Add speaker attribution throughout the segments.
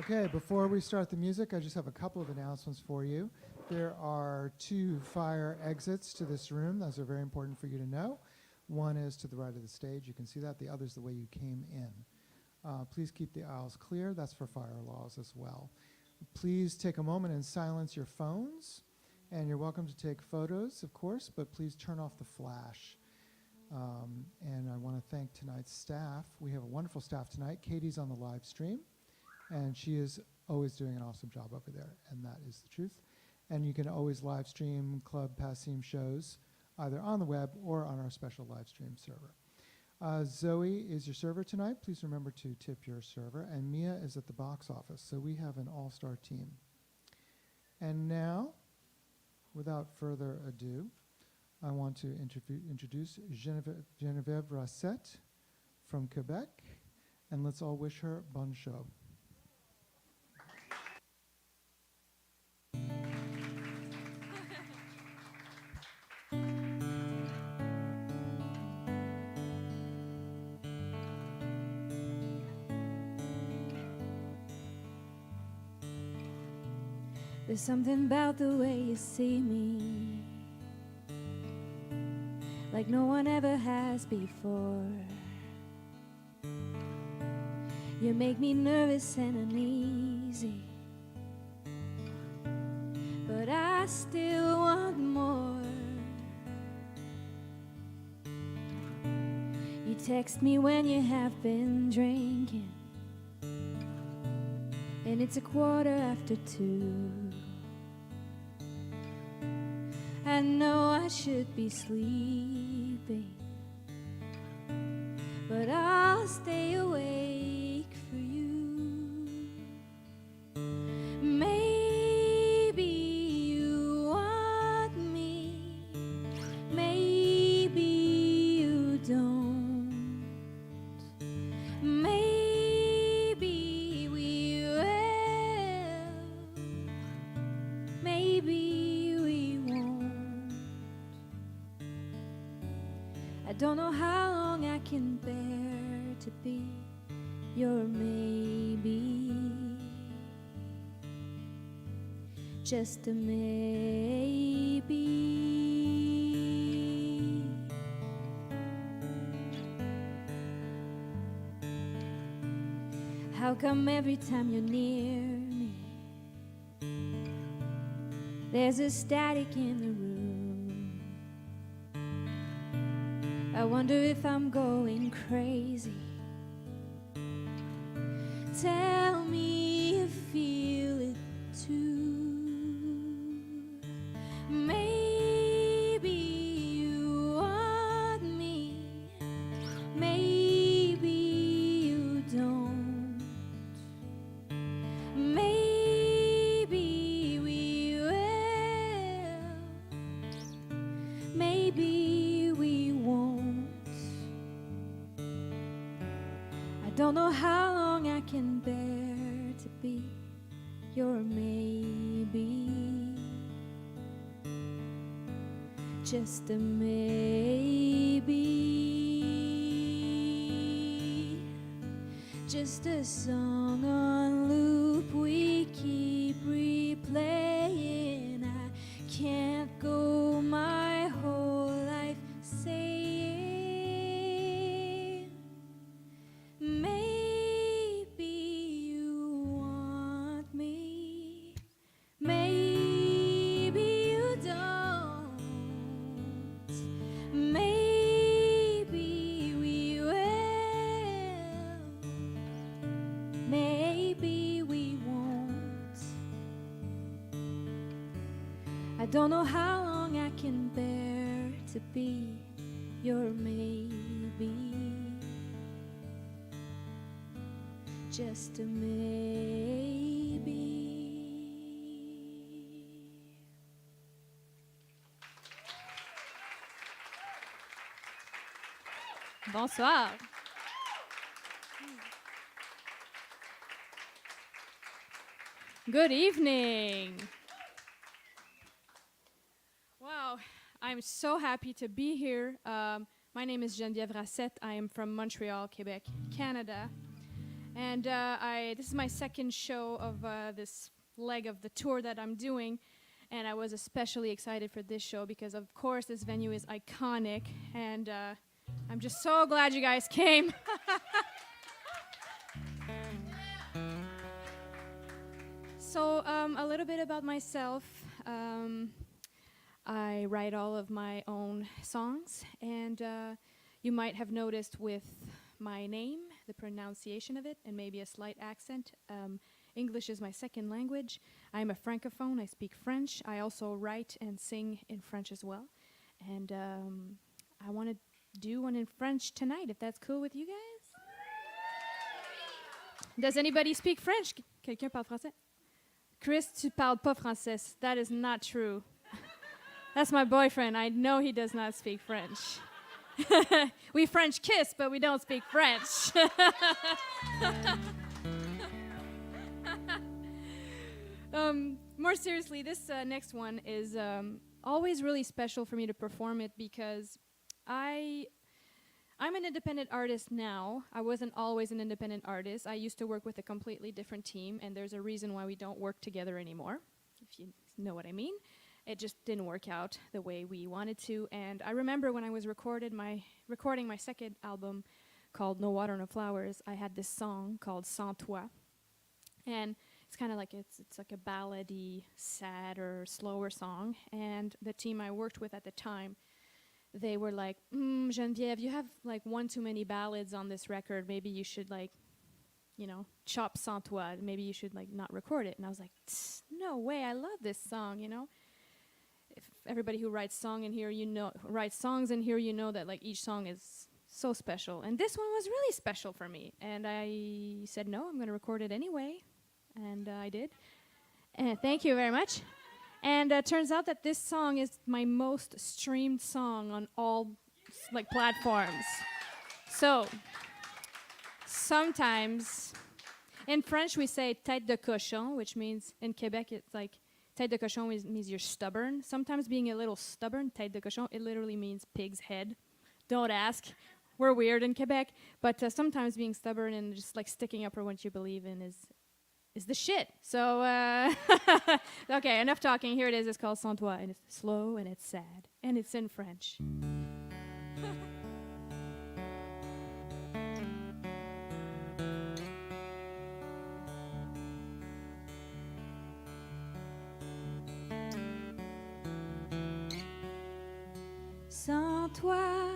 Speaker 1: Okay, before we start the music, I just have a couple of announcements for you. There are 2 fire exits to this room. Those are very important for you to know. One is to the right of the stage. You can see that. The other is the way you came in. Please keep the aisles clear. That's for fire laws as well. Please take a moment and silence your phones. And you're welcome to take photos, of course, but please turn off the flash. And I want to thank tonight's staff. We have a wonderful staff tonight. Katie's on the live stream. And she is always doing an awesome job over there, and that is the truth. And you can always live stream Club Passim shows either on the web or on our special live stream server. Zoe is your server tonight. Please remember to tip your server. And Mia is at the box office, so we have an all-star team. And now, without further ado, I want to introduce Genevieve Racette from Quebec, and let's all wish her bonne show.
Speaker 2: There's something about the way you see me, like no one ever has before. You make me nervous and uneasy, but I still want more. You text me when you have been drinking, and it's 2:15. I know I should be sleeping, but I'll stay awake for you. Maybe you want me, maybe you don't. Maybe we will, maybe I don't know how long I can bear to be your maybe, just a maybe. How come every time you're near me, there's a static in the room? I wonder if I'm going crazy. Tell me you feel it too. Maybe you want me, maybe you don't. Maybe we will, maybe we won't. I don't know how long I can bear to be your maybe, just a maybe, just a song on loop we keep replaying. I can't go my whole life saying maybe you want me, maybe you don't. Maybe we will, maybe we won't. I don't know how long I can bear to be your maybe, just a maybe.
Speaker 3: Bonsoir. Good evening. Wow, I'm so happy to be here. My name is Genevieve Racette. I am from Montreal, Quebec, Canada. And this is my second show of this leg of the tour that I'm doing. And I was especially excited for this show because, of course, this venue is iconic. And I'm just so glad you guys came. So a little bit about myself. I write all of my own songs, and you might have noticed with my name, the pronunciation of it, and maybe a slight accent. English is my second language. I'm a francophone. I speak French. I also write and sing in French as well. And I want to do one in French tonight, if that's cool with you guys. Does anybody speak French? Quelqu'un parle français? Chris, tu parles pas français. That is not true. That's my boyfriend. I know he does not speak French. We French kiss, but we don't speak French. More seriously, this next one is always really special for me to perform it because I'm an independent artist now. I wasn't always an independent artist. I used to work with a completely different team, and there's a reason why we don't work together anymore, if you know what I mean. It just didn't work out the way we wanted to. And I remember when I was recording my second album called No Water, No Flowers, I had this song called Sans Toi. And it's kind of like it's like a ballady, sad or slower song. And the team I worked with at the time, they were like, Genevieve, you have like one too many ballads on this record. Maybe you should like, chop Sans Toi. Maybe you should like not record it. And I was like, no way, I love this song, If everybody who writes songs in here, that like each song is so special. And this one was really special for me. And I said, no, I'm going to record it anyway. And I did. And thank you very much. And it turns out that this song is my most streamed song on all platforms. So sometimes in French we say tête de cochon, which means in Quebec it's like tête de cochon means you're stubborn. Sometimes being a little stubborn, tête de cochon, it literally means pig's head. Don't ask. We're weird in Quebec. But sometimes being stubborn and just like sticking up for what you believe in is the shit. So, okay, enough talking. Here it is. It's called Sans Toi, and it's slow, and it's sad, and it's in French.
Speaker 2: Sans toi,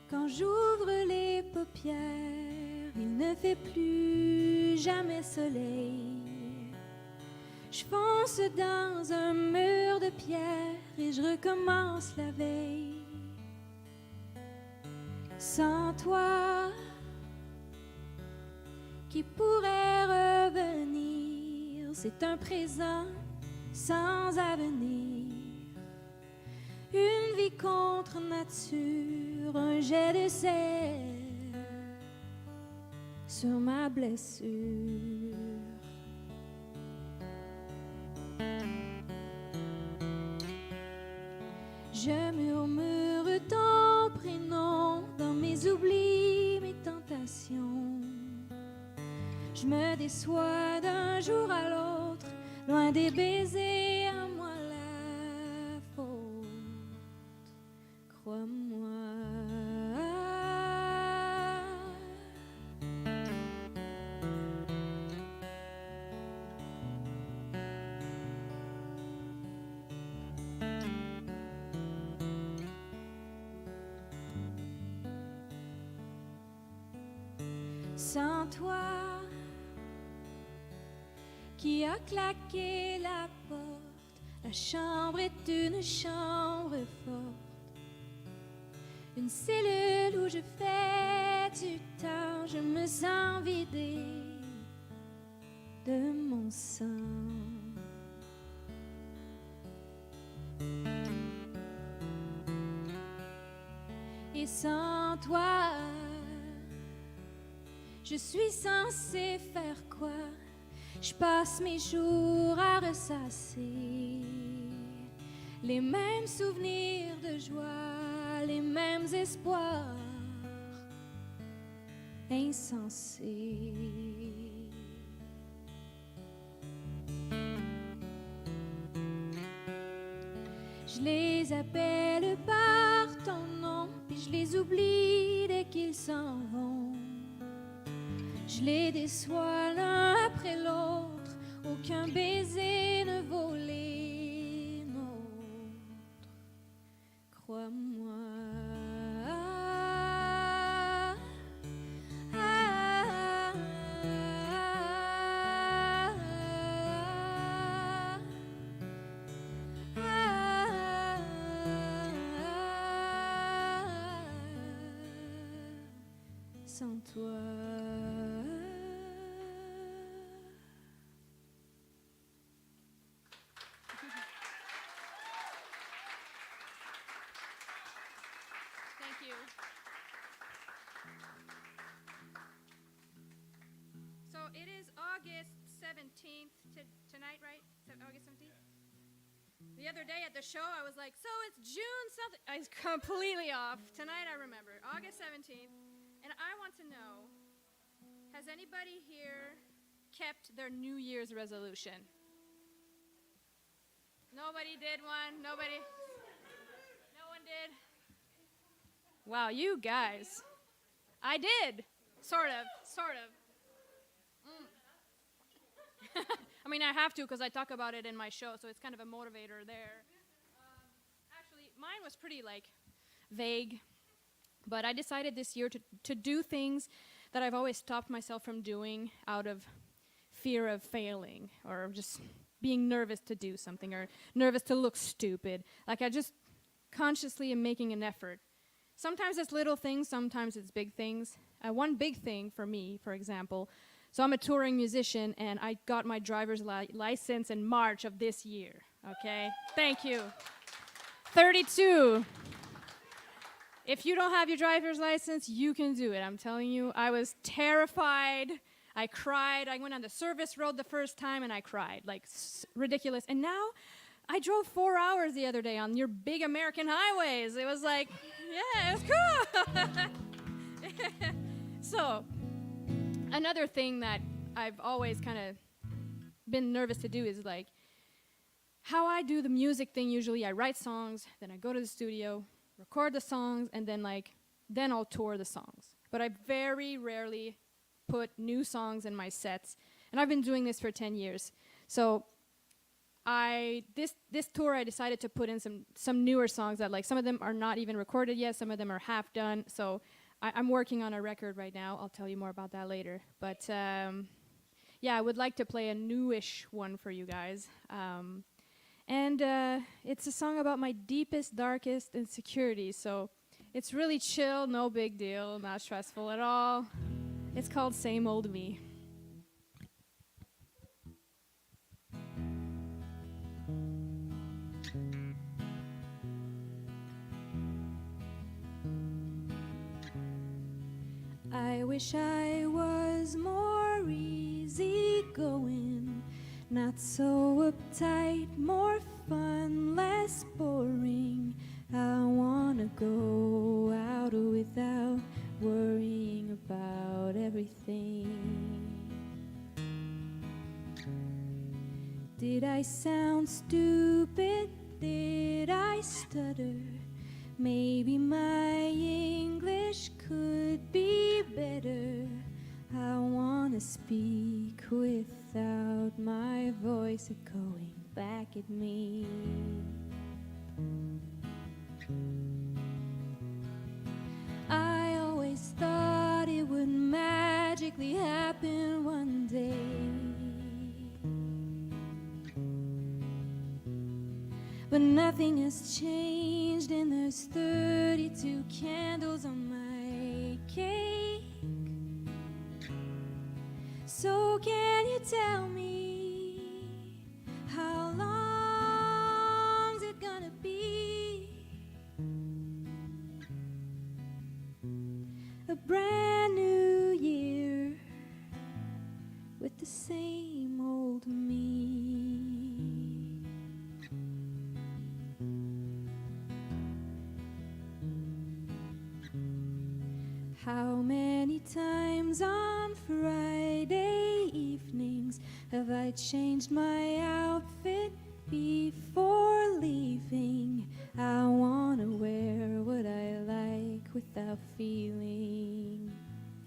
Speaker 2: quand j'ouvre les paupières, il ne fait plus jamais soleil. Je fonce dans un mur de pierre et je recommence la veille. Sans toi, qui pourrait revenir? C'est un présent sans avenir. Une vie contre nature, un jet de sel sur ma blessure. Je murmure ton prénom dans mes oublis, mes tentations. Je me déçois d'un jour à l'autre, loin des baisers, à moi la faute. Crois-moi. Sans toi, qui a claqué la porte, la chambre est une chambre forte, une cellule où je fais du temps, je me sens vidée de mon sang. Et sans toi, je suis censée faire quoi? Je passe mes jours à ressasser les mêmes souvenirs de joie, les mêmes espoirs insensé. Je les appelle par ton nom, puis je les oublie dès qu'ils s'en vont. Je les déçois l'un après l'autre, aucun baiser ne vaut les nôtres. Crois-moi. Sans toi.
Speaker 3: Thank you. So it is August 17th tonight, right? August 17th? The other day at the show, I was like, so it's June something. I was completely off. Tonight I remember. August 17th. And I want to know, has anybody here kept their New Year's resolution? Nobody did one? Nobody? No one did? Wow, you guys. I did. Sort of. I mean, I have to because I talk about it in my show, so it's kind of a motivator there. Actually, mine was pretty, vague. But I decided this year to do things that I've always stopped myself from doing out of fear of failing or just being nervous to do something or nervous to look stupid. Like I just consciously am making an effort. Sometimes it's little things, sometimes it's big things. One big thing for me, for example, so I'm a touring musician and I got my driver's license in March of this year, okay? Thank you. 32. If you don't have your driver's license, you can do it. I'm telling you, I was terrified. I cried. I went on the service road the first time and I cried, ridiculous. And now I drove 4 hours the other day on your big American highways. It was like, yeah, it was cool. So, another thing that I've always kind of been nervous to do is how I do the music thing usually. I write songs, then I go to the studio, record the songs, and then I'll tour the songs. But I very rarely put new songs in my sets, and I've been doing this for 10 years. So this tour I decided to put in some newer songs that some of them are not even recorded yet, some of them are half done. So I'm working on a record right now. I'll tell you more about that later. But yeah, I would like to play a newish one for you guys. And it's a song about my deepest, darkest insecurities. So it's really chill, no big deal, not stressful at all. It's called Same Old Me.
Speaker 2: I wish I was more easygoing, not so uptight, more fun, less boring. I wanna go out without worrying about everything. Did I sound stupid? Did I stutter? Maybe my English could be better. I wanna speak without my voice echoing back at me. I always thought it would magically happen one day, but nothing has changed, and there's 32 candles on my cake. So can you tell me, how long's it gonna be? A brand new year with the same old me. How many times friends on Friday evenings? Have I changed my outfit before leaving? I wanna wear what I like without feeling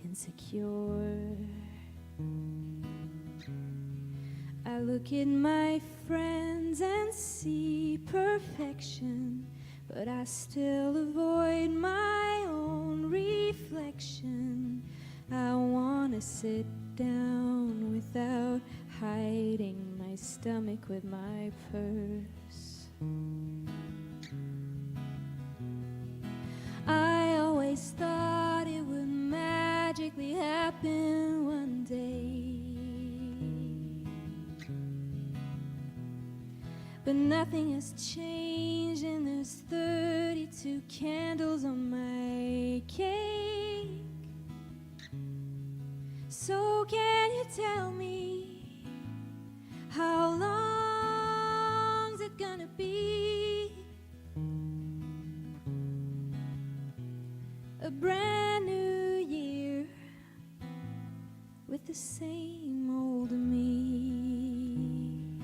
Speaker 2: insecure. I look at my friends and see perfection, but I still avoid my own reflection. I wanna sit down without hiding my stomach with my purse. I always thought it would magically happen one day, but nothing has changed, and there's 32 candles on my cake. So can you tell me, how long's it gonna be? A brand new year with the same old me.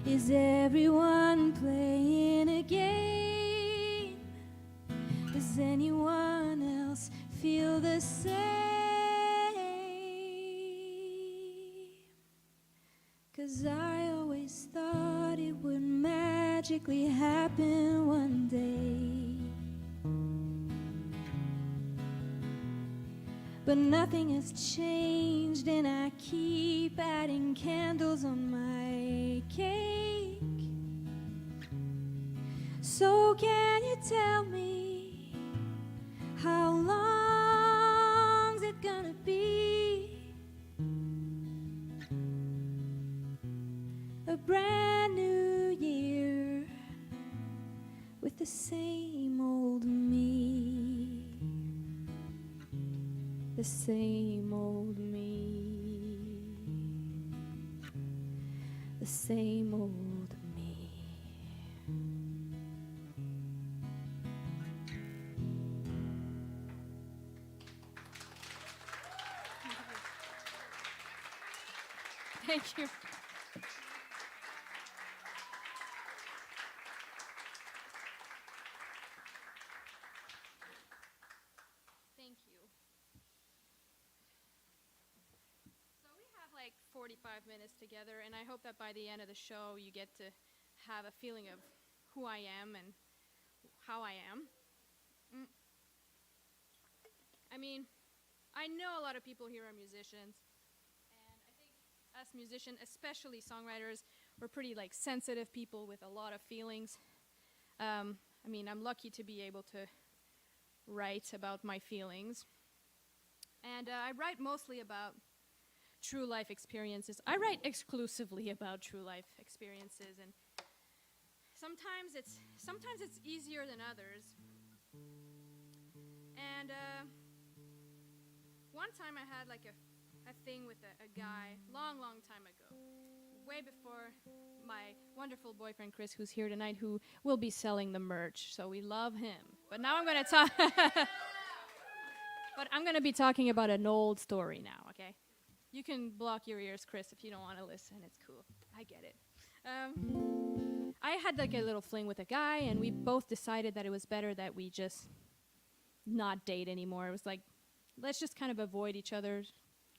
Speaker 2: Is everyone playing a game? Does anyone else feel the same? 'Cause I always thought it would magically happen one day, but nothing has changed, and I keep adding candles on my cake. So can you tell me, how long's it gonna be? A brand new year with the same old me. The same old me. The same old me.
Speaker 3: Thank you. Thank you. So we have like 45 minutes together, and I hope that by the end of the show you get to have a feeling of who I am and how I am. I mean, I know a lot of people here are musicians, and I think us musicians, especially songwriters, we're pretty like sensitive people with a lot of feelings. I mean, I'm lucky to be able to write about my feelings. And I write mostly about true life experiences. I write exclusively about true life experiences, and sometimes it's easier than others. And one time I had like a thing with a guy, long time ago, way before my wonderful boyfriend Chris, who's here tonight, who will be selling the merch, so we love him. But now I'm going to talk but I'm going to be talking about an old story now, okay? You can block your ears, Chris, if you don't want to listen. It's cool. I get it. I had like a little fling with a guy, and we both decided that it was better that we just not date anymore. It was like, let's just kind of avoid each other.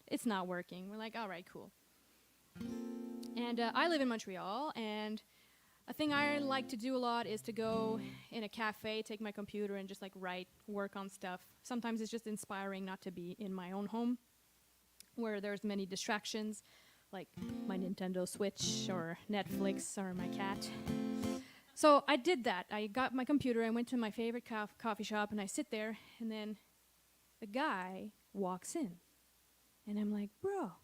Speaker 3: It's not working. We're like, all right, cool. And I live in Montreal, and a thing I like to do a lot is to go in a cafe, take my computer, and just like write, work on stuff. Sometimes it's just inspiring not to be in my own home, where there's many distractions, like my Nintendo Switch or Netflix or my cat. So I did that. I got my computer, I went to my favorite coffee shop, and I sit there, and then the guy walks in. And I'm like, bro,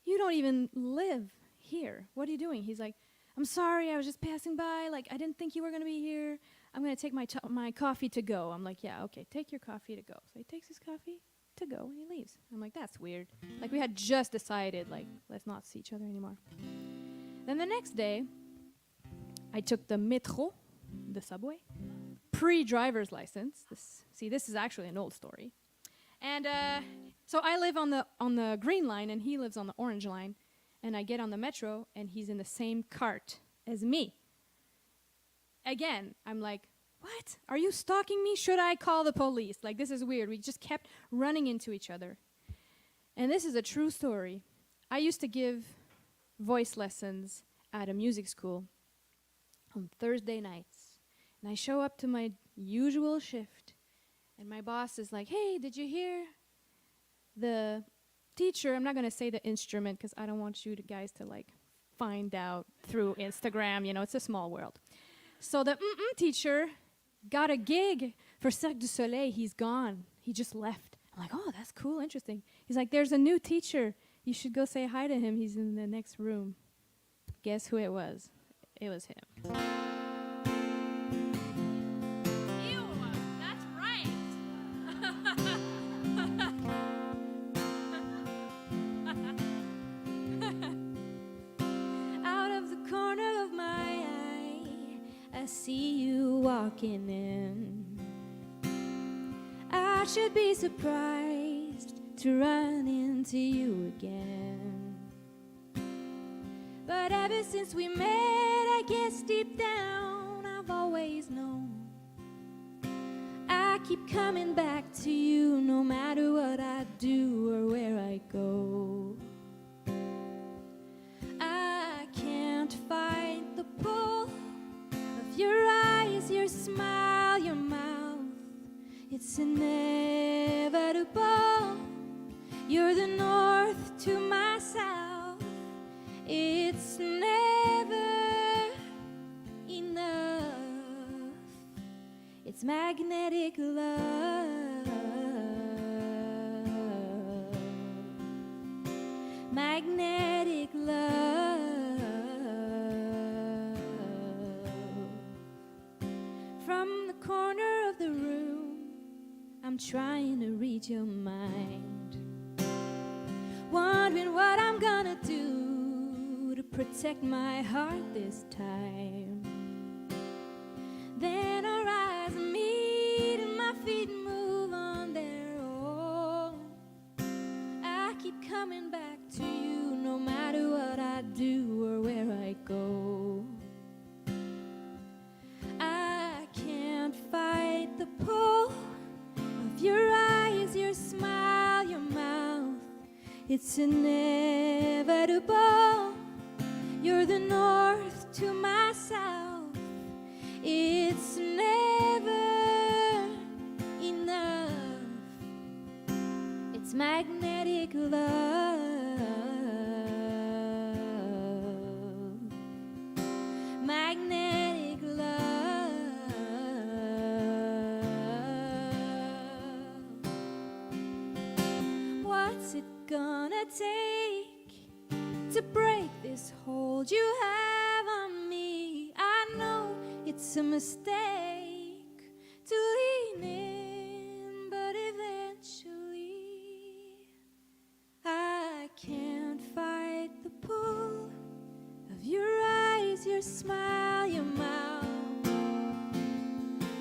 Speaker 3: you don't even live here. What are you doing? He's like, I'm sorry, I was just passing by. Like, I didn't think you were going to be here. I'm going to take my coffee to go. I'm like, yeah, okay, take your coffee to go. So he takes his coffee to go, and he leaves. I'm like, that's weird. Like, we had just decided, like, let's not see each other anymore. Then the next day, I took the métro, the subway, pre-driver's license. This is actually an old story. And so I live on the green line, and he lives on the orange line. And I get on the metro, and he's in the same cart as me. Again, I'm like, what? Are you stalking me? Should I call the police? Like, this is weird. We just kept running into each other. And this is a true story. I used to give voice lessons at a music school on Thursday nights. And I show up to my usual shift, and my boss is like, hey, did you hear the teacher? I'm not going to say the instrument because I don't want you guys to like find out through Instagram. You know, it's a small world. So the teacher got a gig for Cirque du Soleil. He's gone. He just left. I'm like, oh, that's cool, interesting. He's like, there's a new teacher. You should go say hi to him. He's in the next room. Guess who it was? It was him. Ew, that's right. Out of the corner of my eye, I see you walking in. I should be surprised to run into you again. But ever since we met, I guess deep down I've always known I keep coming back to you no matter what I do or where I go. I can't fight the pull of your eyes, your smile, your mouth. It's inevitable. You're the north to my south. It's never enough. It's magnetic love. Magnetic love. From the corner of the room, I'm trying to read your mind, wondering what I'm gonna do to protect my heart this time. Then our eyes meet and my feet move on their own. I keep coming back to you no matter what I do or where I go. I can't fight the pull of your eyes, your smile, your mouth. It's inevitable. You're the north to my south. It's never enough. It's magnetic love. Magnetic love. What's it gonna take to break this hold you have on me? I know it's a mistake to lean in, but eventually I can't fight the pull of your eyes, your smile, your mouth.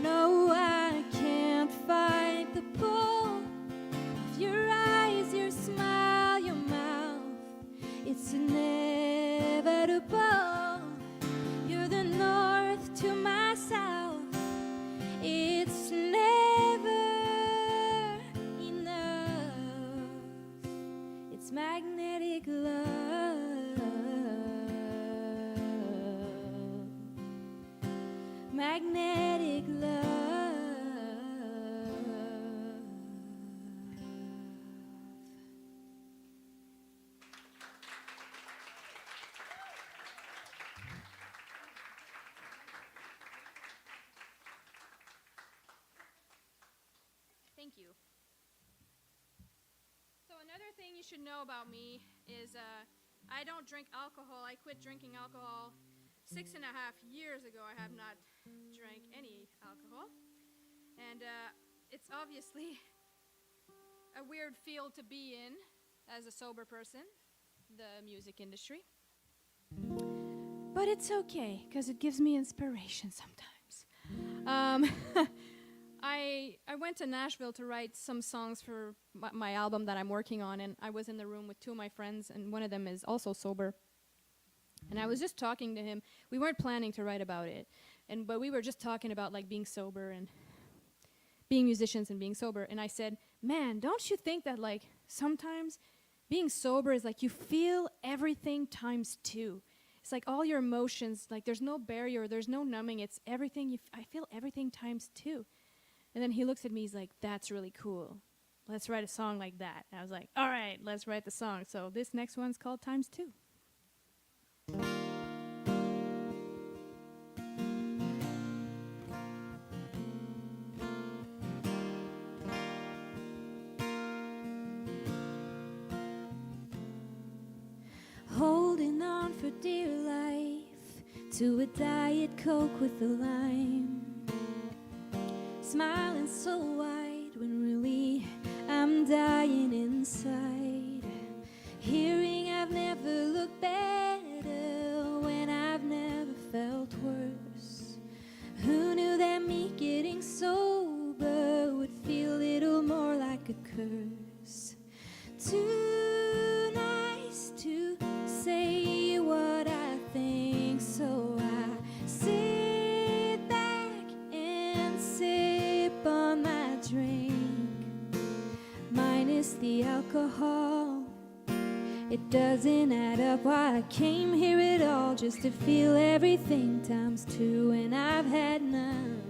Speaker 3: No, I can't fight the pull of your eyes, your smile, your mouth. It's inevitable. You're the north to my south. It's never enough. It's magnetic love. Magnetic love. Thank you. So another thing you should know about me is I don't drink alcohol. I quit drinking alcohol 6.5 years ago. I have not drank any alcohol. And it's obviously a weird field to be in as a sober person, the music industry. But it's okay, because it gives me inspiration sometimes. Um, I went to Nashville to write some songs for my album that I'm working on, and I was in the room with two of my friends, and one of them is also sober. And I was just talking to him. We weren't planning to write about it, but we were just talking about like being sober and being musicians and being sober. And I said, man, don't you think that like sometimes being sober is like you feel everything times two? It's like all your emotions, like there's no barrier, there's no numbing, it's everything, I feel everything times two. And then he looks at me, he's like, that's really cool. Let's write a song like that. And I was like, all right, let's write the song. So this next one's called Times Two. Holding on for dear life to a Diet Coke with a lime. Smiling so wide when really I'm dying inside. Hearing I've never looked better when I've never felt worse. Who knew that me getting sober would feel a little more like a curse? Too nice to say what I think, so I sit back and sip on my drink. Minus the alcohol, it doesn't add up. Why I came here at all, just to feel everything times two, and I've had none,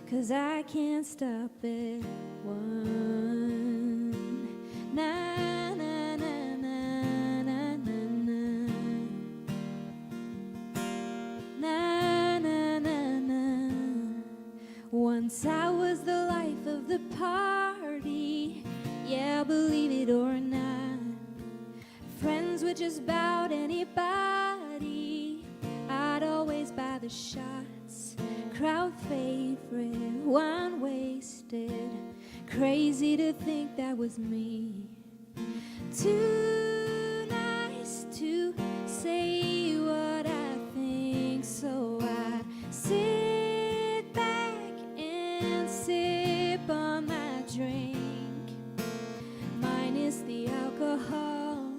Speaker 3: 'cause I can't stop at one. Na na na na na na na na na na. Once I was the life of the party, yeah, believe it or not. Friends would just bout anybody. I'd always buy the shots. Crowd favorite, wine wasted. Crazy to think that was me. Too nice to say what I think, so I sit back and sip on my drink. Minus the alcohol,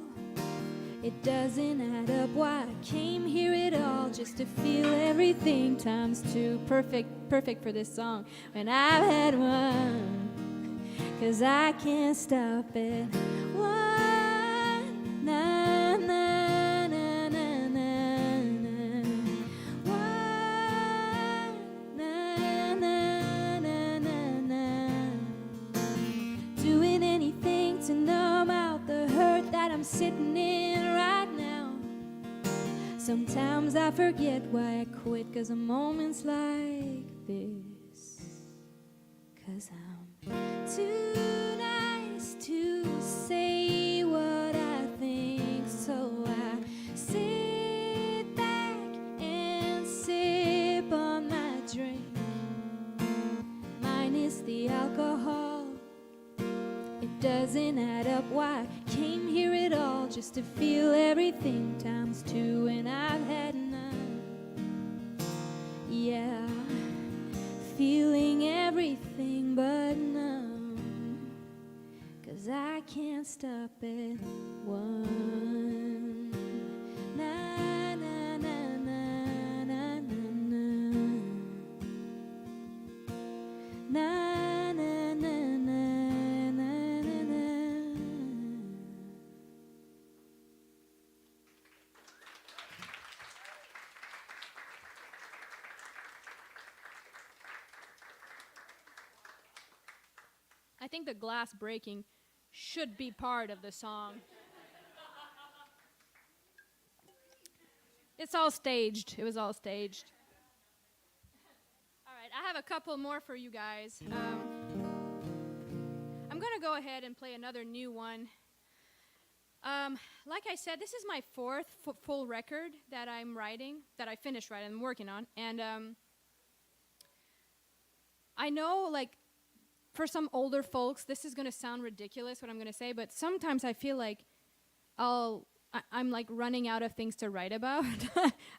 Speaker 3: it doesn't add up. Why I came here at all, just to feel everything times two. Perfect for this song when I've had one, 'cause I can't stop at one. Na na na na na na. One. Na na na na na. Doing anything to numb out the hurt that I'm sitting in right now. Sometimes I forget why I quit, 'cause of moments like this. 'Cause I'm too nice to say what I think, so I sit back and sip on my drink. Minus the alcohol, it doesn't add up. Why I came here at all, just to feel everything times two, and I've had none. Yeah, feeling everything but numb, 'cause I can't stop at one. Na na na na na na na. Na na na na na na na. I think the glass breaking should be part of the song. It's all staged. It was all staged. All right, I have a couple more for you guys. I'm going to go ahead and play another new one. Like I said, this is my fourth full record that I'm writing, that I finished writing, I'm working on. And I know, like, for some older folks, this is going to sound ridiculous, what I'm going to say, but sometimes I feel like I'm like running out of things to write about.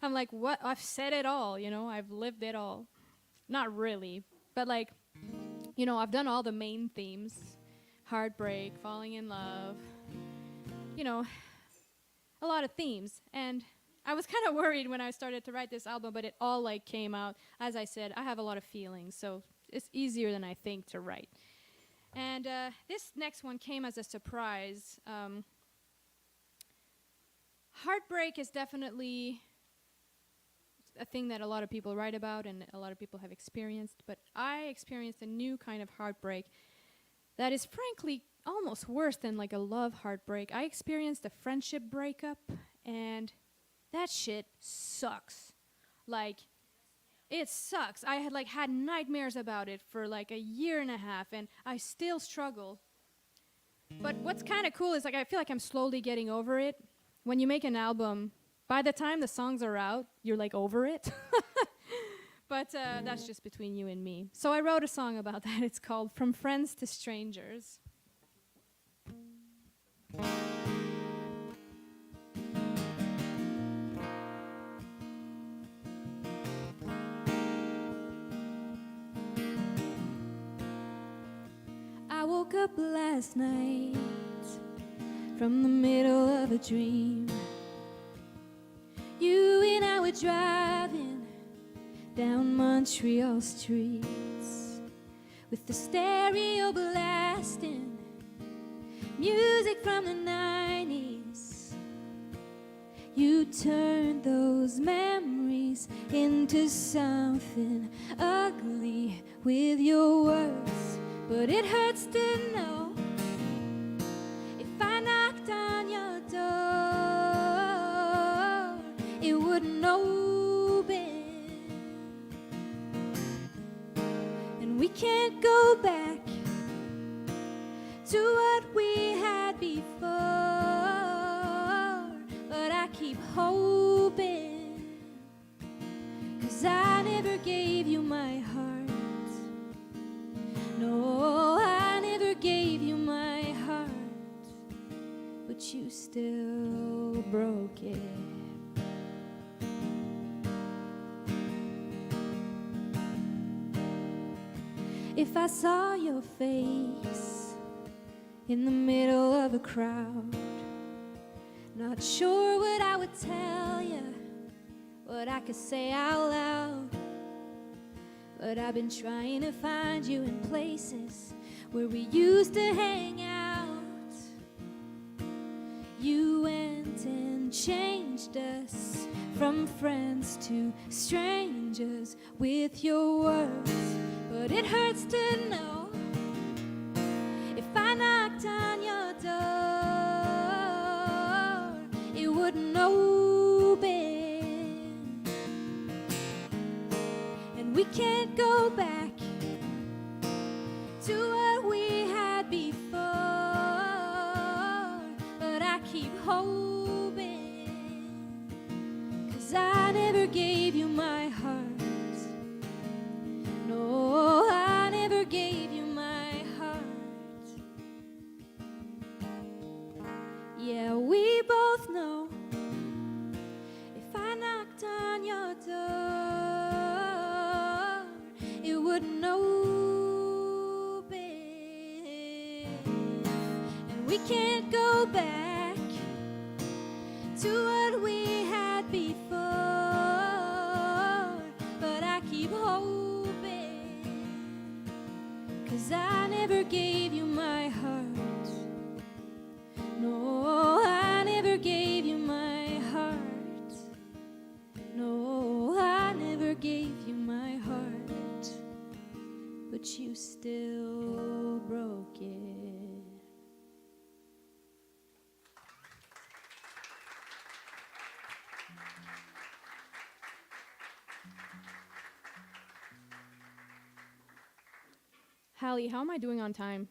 Speaker 3: I'm like, what? I've said it all, you know, I've lived it all. not really, but like, you know, I've done all the main themes: heartbreak, falling in love, you know, a lot of themes. And I was kind of worried when I started to write this album, but it all like came out. As I said, I have a lot of feelings, so it's easier than I think to write. And this next one came as a surprise. Heartbreak is definitely a thing that a lot of people write about and a lot of people have experienced, but I experienced a new kind of heartbreak that is frankly almost worse than like a love heartbreak. I experienced a friendship breakup, and that shit sucks. Like, it sucks. I had nightmares about it for like a year and a half, and I still struggle. But what's kind of cool is like I feel like I'm slowly getting over it. When you make an album, by the time the songs are out, you're like over it. But that's just between you and me. So I wrote a song about that. It's called From Friends to Strangers. I woke up last night from the middle of a dream. You and I were driving down Montreal streets with the stereo blasting music from the 90s. You turned those memories into something ugly with your words, but it hurts to know if I knocked on your door, it wouldn't open. And we can't go back to what we had before, but I keep hoping, 'cause I never gave you my heart. No, I never gave you my heart, but you still broke it. If I saw your face in the middle of a crowd, not sure what I would tell you, what I could say out loud, but I've been trying to find you in places where we used to hang out. You went and changed us from friends to strangers with your words, but it hurts to know if I knocked on your door, it wouldn't open. And we can't go back to what we had before, but I keep hoping, 'cause I never gave you my heart. No, I never gave you my heart. Yeah, we both know if I knocked on your door, it wouldn't open. And we can't go back to what we had before, but I keep hoping, 'cause I never gave you my heart. No, I never gave you my heart. No, I never gave you my heart, but you still broke it. Halley, how am I doing on time?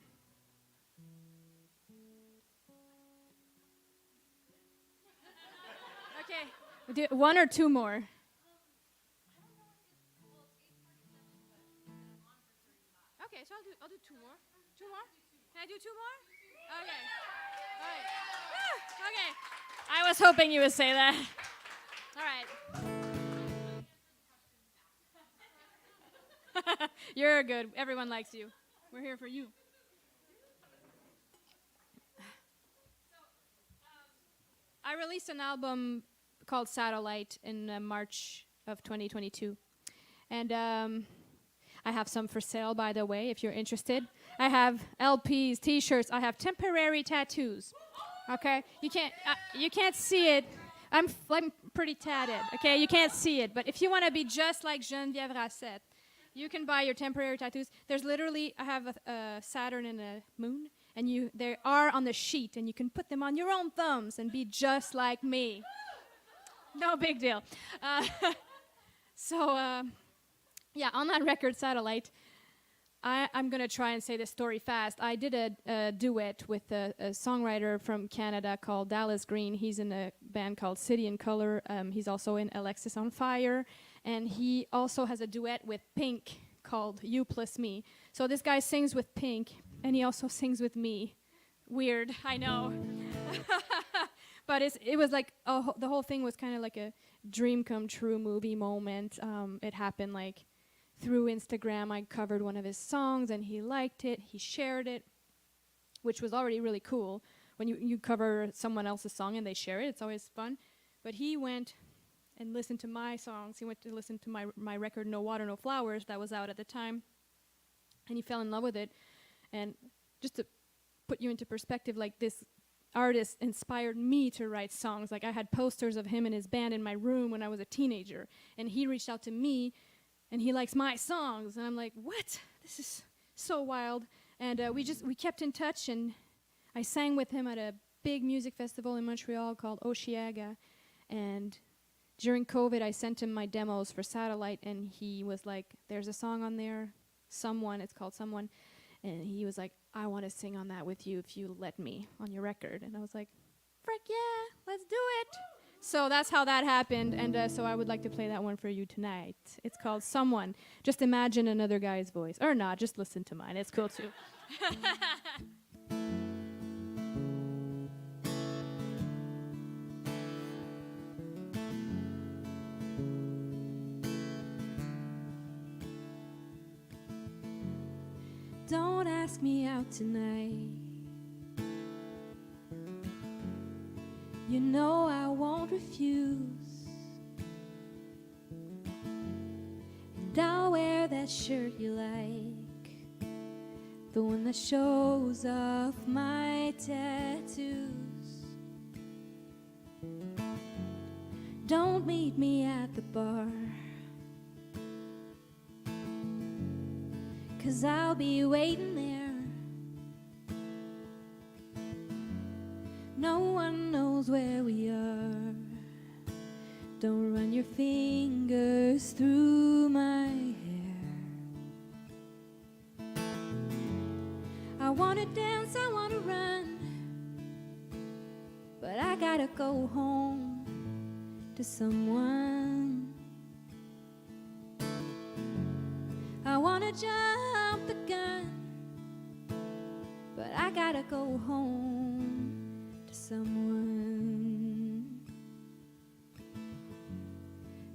Speaker 3: Okay, we'll do one or two more. Okay, so I'll do two more. Two more? Can I do two more? Okay. All right. Woo! Okay. I was hoping you would say that. All right. You're good. Everyone likes you. We're here for you. I released an album called Satellite in March of 2022. And I have some for sale, by the way, if you're interested. I have LPs, T-shirts. I have temporary tattoos. Okay? You can't see it. I'm pretty tatted, okay? You can't see it. But if you want to be just like Genevieve Racette, you can buy your temporary tattoos. There's literally, I have a Saturn and a moon, and they are on the sheet, and you can put them on your own thumbs and be just like me. No big deal. Yeah, on that record, Satellite, I'm going to try and say this story fast. I did a duet with a songwriter from Canada called Dallas Green. He's in a band called City in Color. He's also in Alexis on Fire. And he also has a duet with Pink called You Plus Me. So this guy sings with Pink, and he also sings with me. Weird, I know. But it was like, the whole thing was kind of like a dream come true movie moment. It happened like through Instagram. I covered one of his songs, and he liked it. He shared it, which was already really cool. When you cover someone else's song and they share it, it's always fun. But he went and listened to my songs. He went to listen to my record, No Water, No Flowers, that was out at the time. And he fell in love with it. And just to put you into perspective, like this artist inspired me to write songs. Like I had posters of him and his band in my room when I was a teenager. And he reached out to me, and he likes my songs. And I'm like, what? This is so wild. And we kept in touch, and I sang with him at a big music festival in Montreal called Oshiaga. And during COVID, I sent him my demos for Satellite, and he was like, there's a song on there, Someone, it's called Someone. And he was like, I want to sing on that with you if you let me on your record. And I was like, frick yeah, let's do it. So that's how that happened. And so I would like to play that one for you tonight. It's called Someone. Just imagine another guy's voice. Or not, just listen to mine. It's cool too. Don't ask me out tonight. You know I won't refuse. And I'll wear that shirt you like, the one that shows off my tattoos. Don't meet me at the bar, 'cause I'll be waiting there. No one knows where we are. Don't run your fingers through my hair. I wanna dance, I wanna run, but I gotta go home to someone. I wanna jump the gun, but I gotta go home to someone.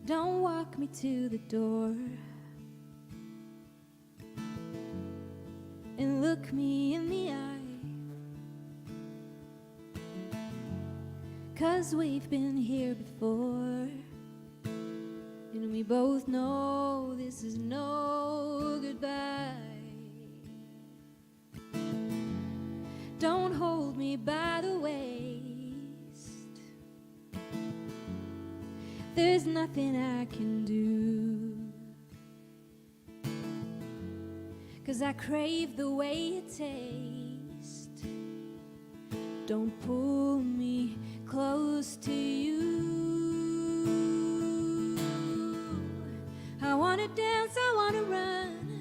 Speaker 3: Don't walk me to the door and look me in the eye, 'cause we've been here before, and we both know this is no goodbye. Don't hold me by the waist. There's nothing I can do, 'cause I crave the way it tastes. Don't pull me close to you. I wanna dance, I wanna run,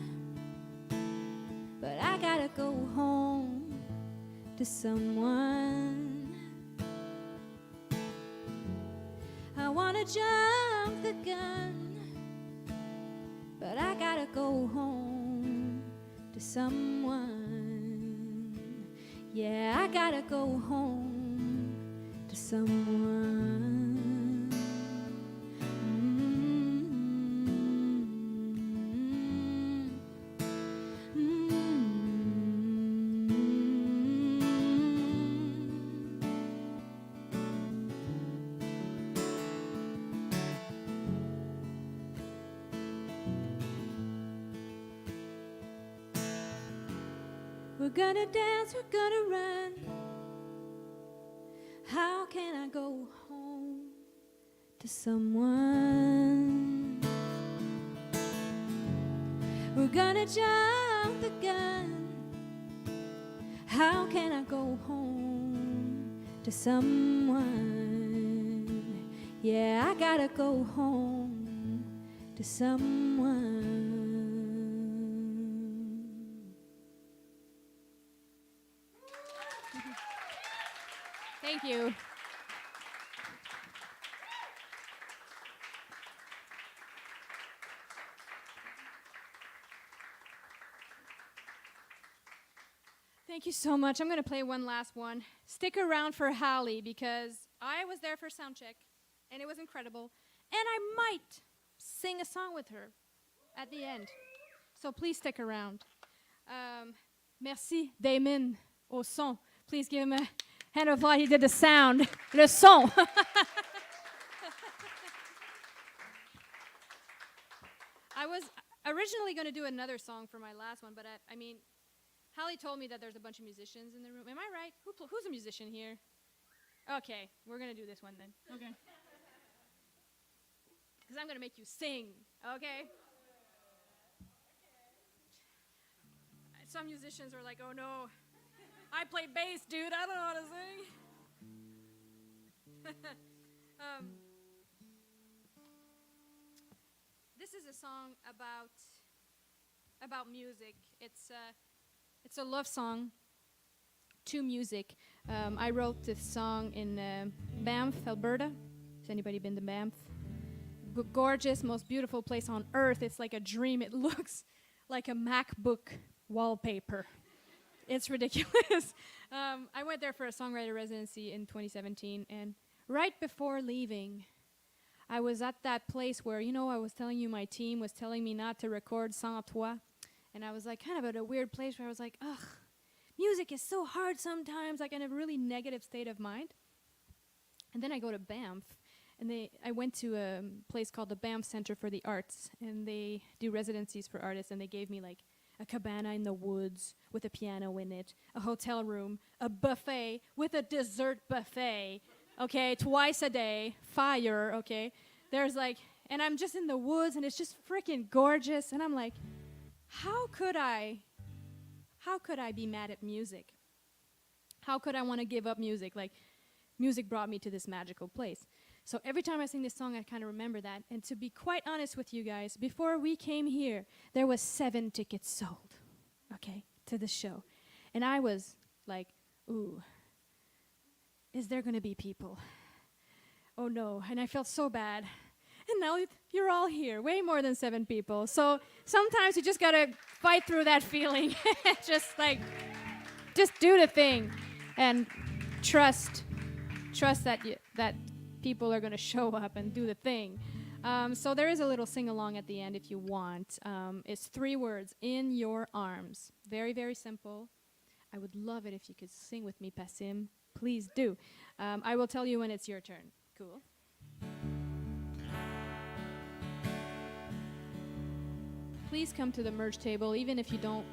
Speaker 3: but I gotta go home to someone. I wanna jump the gun, but I gotta go home to someone. Yeah, I gotta go home to someone.
Speaker 2: We're gonna dance, we're gonna run. How can I go home to someone? We're gonna jump the gun. How can I go home to someone? Yeah, I gotta go home to someone.
Speaker 3: Thank you. Thank you so much. I'm going to play one last one. Stick around for Halley because I was there for sound check and it was incredible. And I might sing a song with her at the end. So please stick around. Merci, Damon, au son. Please give him a hand of applause. He did the sound, le son. I was originally going to do another song for my last one, but I mean, Halley told me that there's a bunch of musicians in the room. Am I right? Who's a musician here? Okay, we're going to do this one then. Okay. Because I'm going to make you sing, okay? Some musicians are like, oh no, I play bass, dude. I don't know how to sing. This is a song about music. It's a love song to music. I wrote this song in Banff, Alberta. Has anybody been to Banff? Gorgeous, most beautiful place on earth. It's like a dream. It looks like a MacBook wallpaper. It's ridiculous. I went there for a songwriter residency in 2017, and right before leaving, I was at that place where, you know, I was telling you my team was telling me not to record sans toi. And I was like kind of at a weird place where I was like, ugh, music is so hard sometimes, like in a really negative state of mind. And then I go to Banff, and I went to a place called the Banff Center for the Arts, and they do residencies for artists, and they gave me like a cabana in the woods with a piano in it, a hotel room, a buffet with a dessert buffet, okay, twice a day, fire, okay. There's like, and I'm just in the woods, and it's just freaking gorgeous, and I'm like, how could I be mad at music? How could I want to give up music? Like, music brought me to this magical place. So every time I sing this song, I kind of remember that. And to be quite honest with you guys, before we came here, there was 7 tickets sold, okay, to the show. And I was like, ooh, is there going to be people? Oh no, and I felt so bad. And now you're all here, way more than 7 people. So sometimes you just gotta fight through that feeling. Just do the thing, and trust that people are gonna show up and do the thing. So there is a little sing-along at the end if you want. It's 3 words, in your arms. Very, very simple. I would love it if you could sing with me, Passim. Please do. I will tell you when it's your turn. Cool. Please come to the merch table. Even if you don't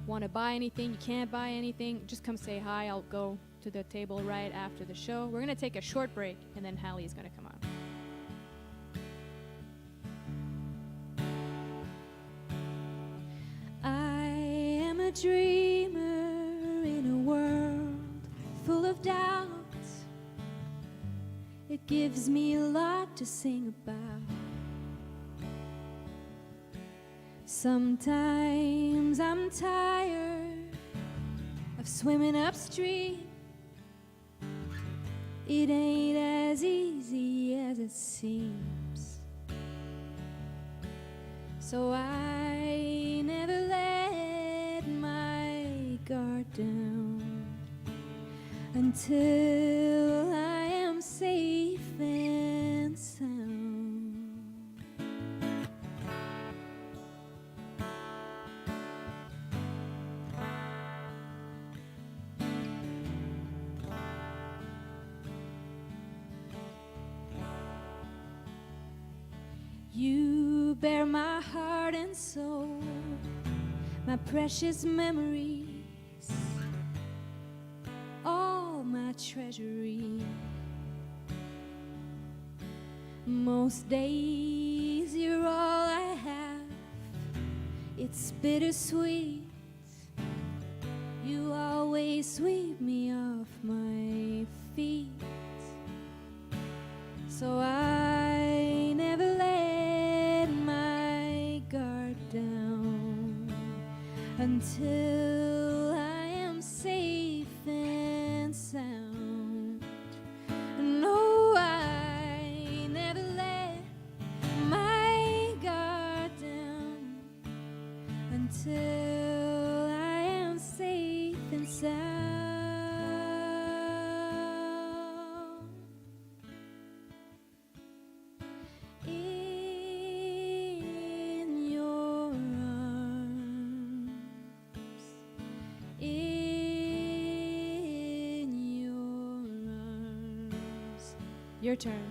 Speaker 3: want to buy anything, you can't buy anything, just come say hi. I'll go to the table right after the show. We're going to take a short break, and then Halley is going to come on.
Speaker 2: I am a dreamer in a world full of doubts. It gives me a lot to sing about. Sometimes I'm tired of swimming upstream. It ain't as easy as it seems. So I never let my guard down until I am safe and sound. You bear my heart and soul, my precious memories. treasury. Most days you're all I have. It's bittersweet. You always sweep me off my feet. So I never let my guard down until I am safe and sound. No, I never let my guard down until I am safe and sound. In your arms, in your arms. Your turn.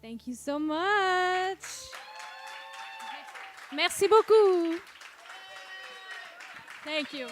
Speaker 2: Thank you so much. Merci beaucoup. Thank you.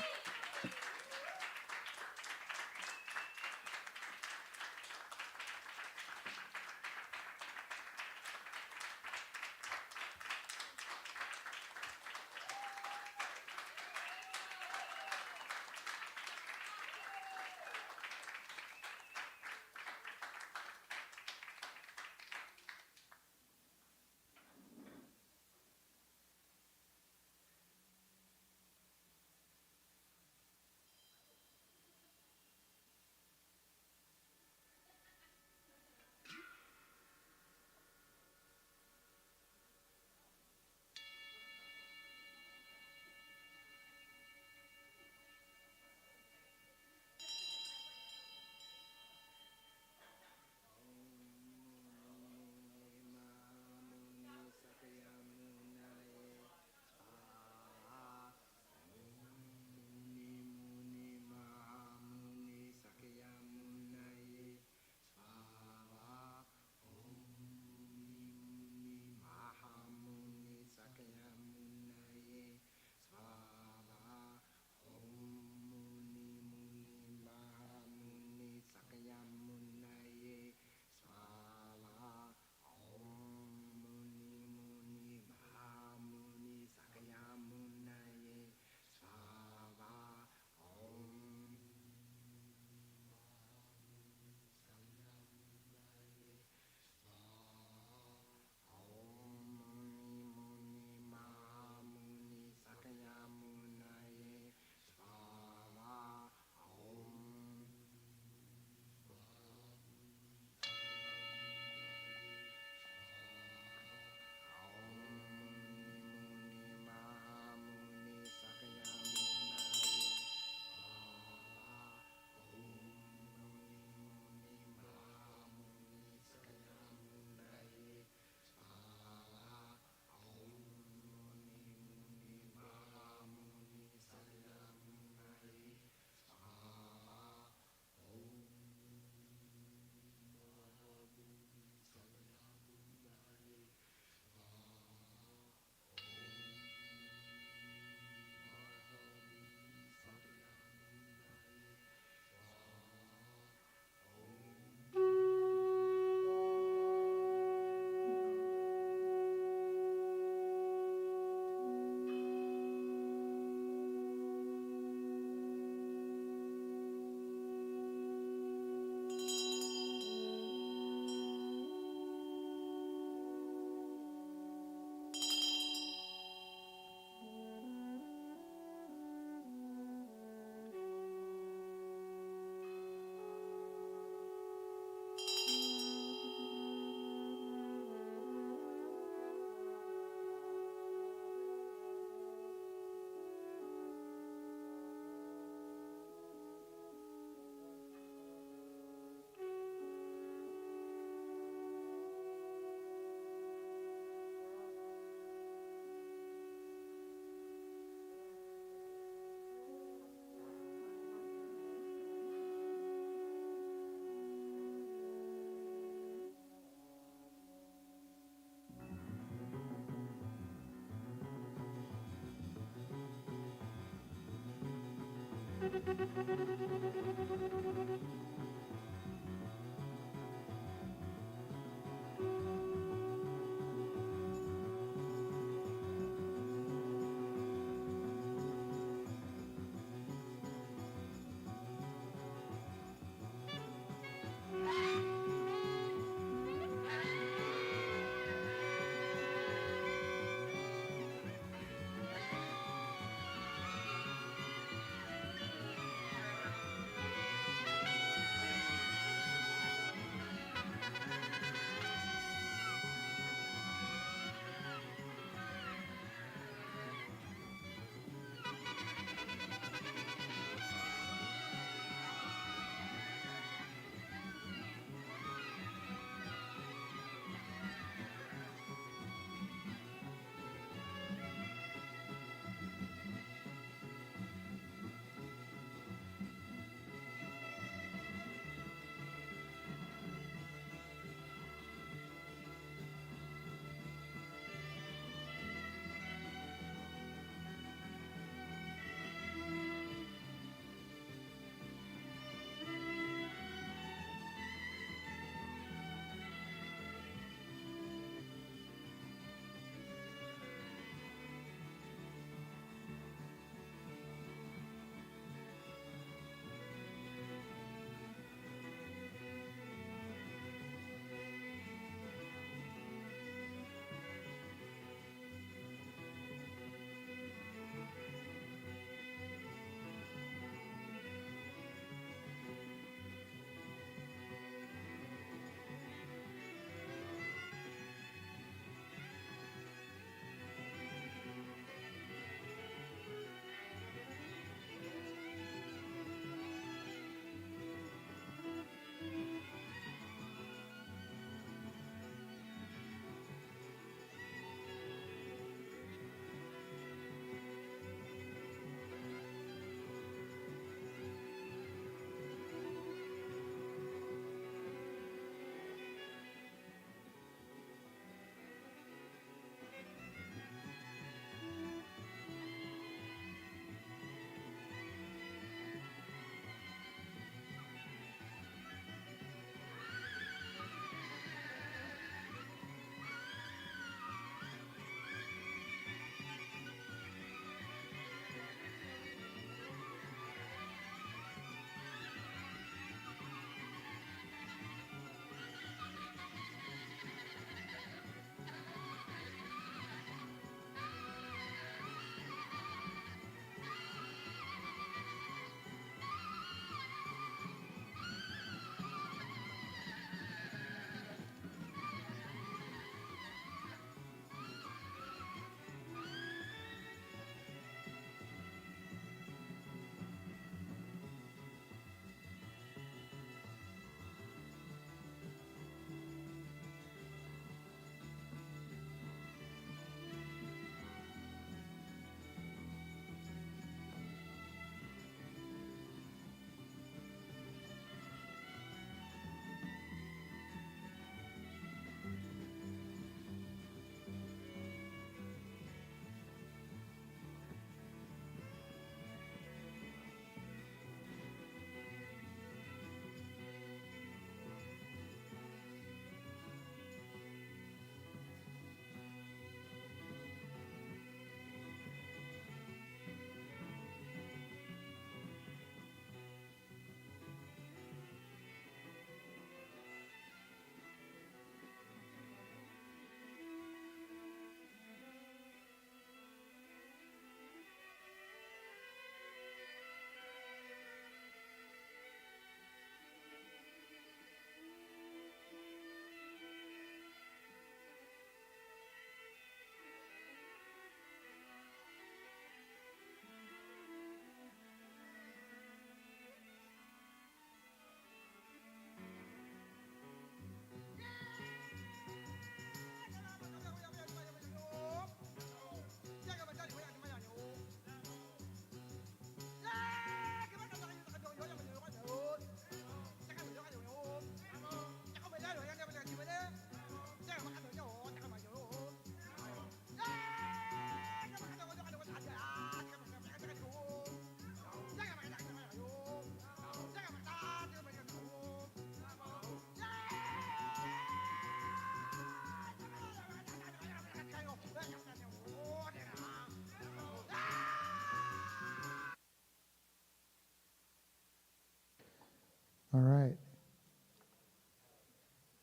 Speaker 1: All right.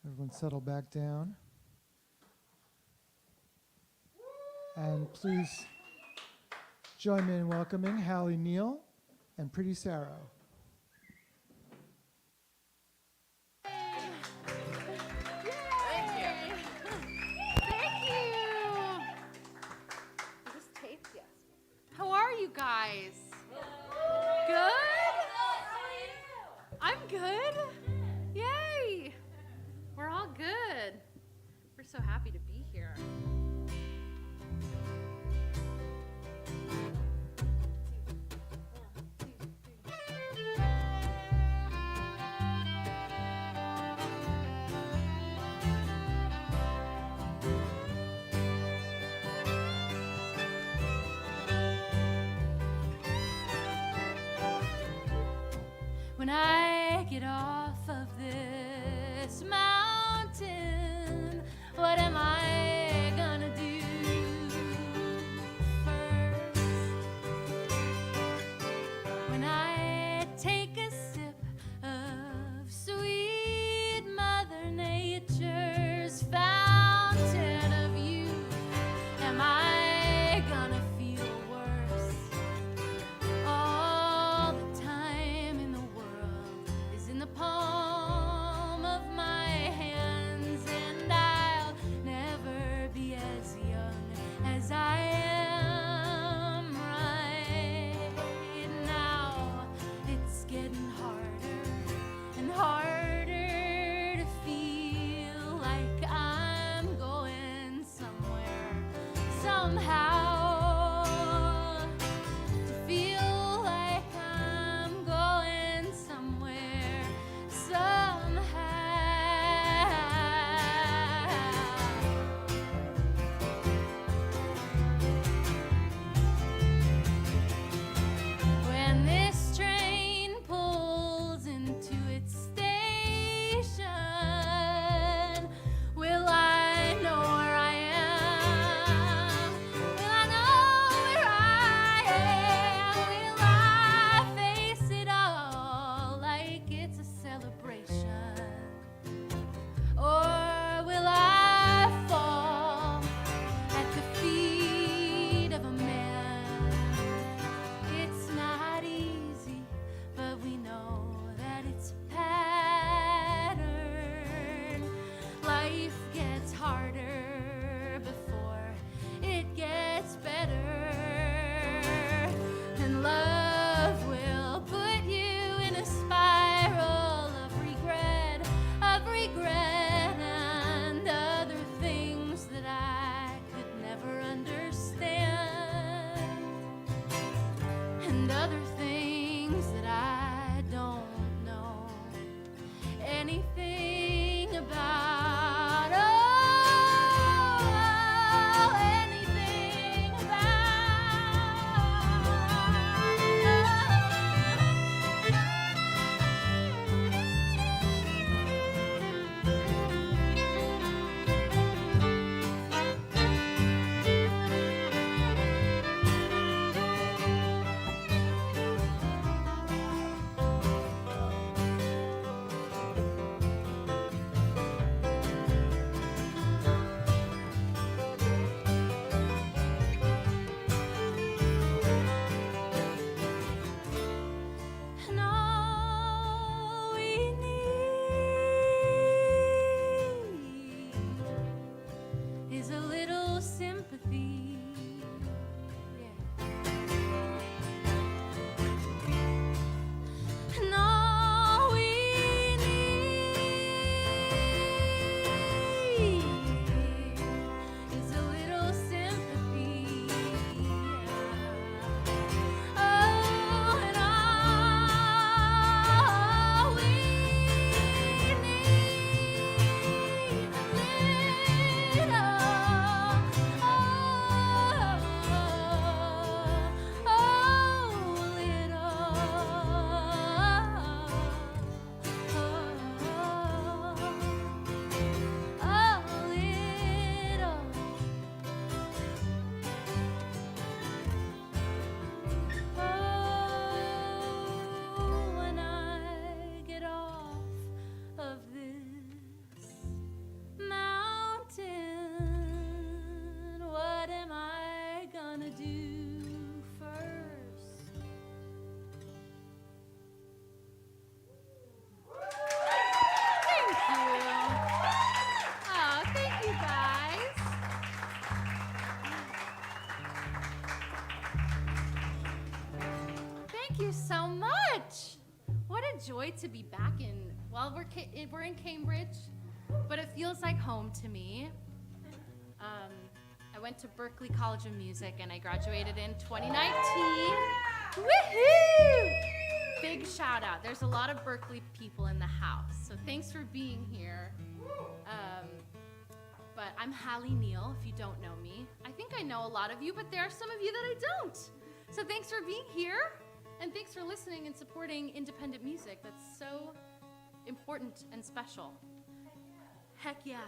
Speaker 1: Everyone settle back down. And please join me in welcoming Halley, Neal, and Pretty Sarah.
Speaker 4: How are you guys? Good? I'm good. Yay! We're all good. We're so happy to be here. When I get off of this mountain, what am I gonna do first? When I take a sip of sweet Mother Nature's fountain of youth, am I gonna feel worse? All the time in the world is in the palm of my hands, and I'll never be as young as I am right now. It's getting harder and harder to feel like I'm going somewhere somehow. To feel like I'm going somewhere somehow. When this train pulls into its station, will I know where I am? Will I know where I am? Will I face it all like it's a celebration? Or will I fall at the feet of a man? It's not easy, but we know that it's a pattern. Life gets harder before it gets better, and love will put you in a spiral of regret, and other things that I could never understand, and other things that I don't know anything about. Oh, anything And all we need is a little sympathy. Yeah. And all we need is a little sympathy. Oh, and all we need a little. Oh, Thank you so much. What a joy to be back in, well, we're in Cambridge, but it feels like home to me. I went to Berklee College of Music and I graduated in 2019. Woohoo! Big shout out. There's a lot of Berklee people in the house, so thanks for being here. But I'm Halley Neal, if you don't know me. I think I know a lot of you, but there are some of you that I don't. So thanks for being here, and thanks for listening and supporting independent music. That's so important and special. Heck yeah.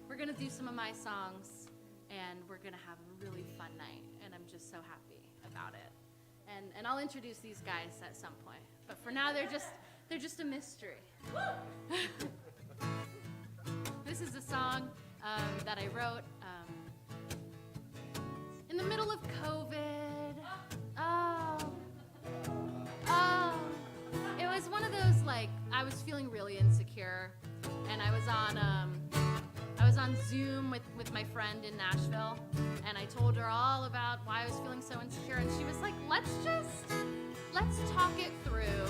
Speaker 4: We're gonna do some of my songs, and we're gonna have a really fun night, and I'm just so happy about it. And I'll introduce these guys at some point, but for now they're just a mystery. This is a song that I wrote in the middle of COVID. It was one of those, like, I was feeling really insecure, and I was on Zoom with my friend in Nashville, and I told her all about why I was feeling so insecure, and she was like, let's talk it through.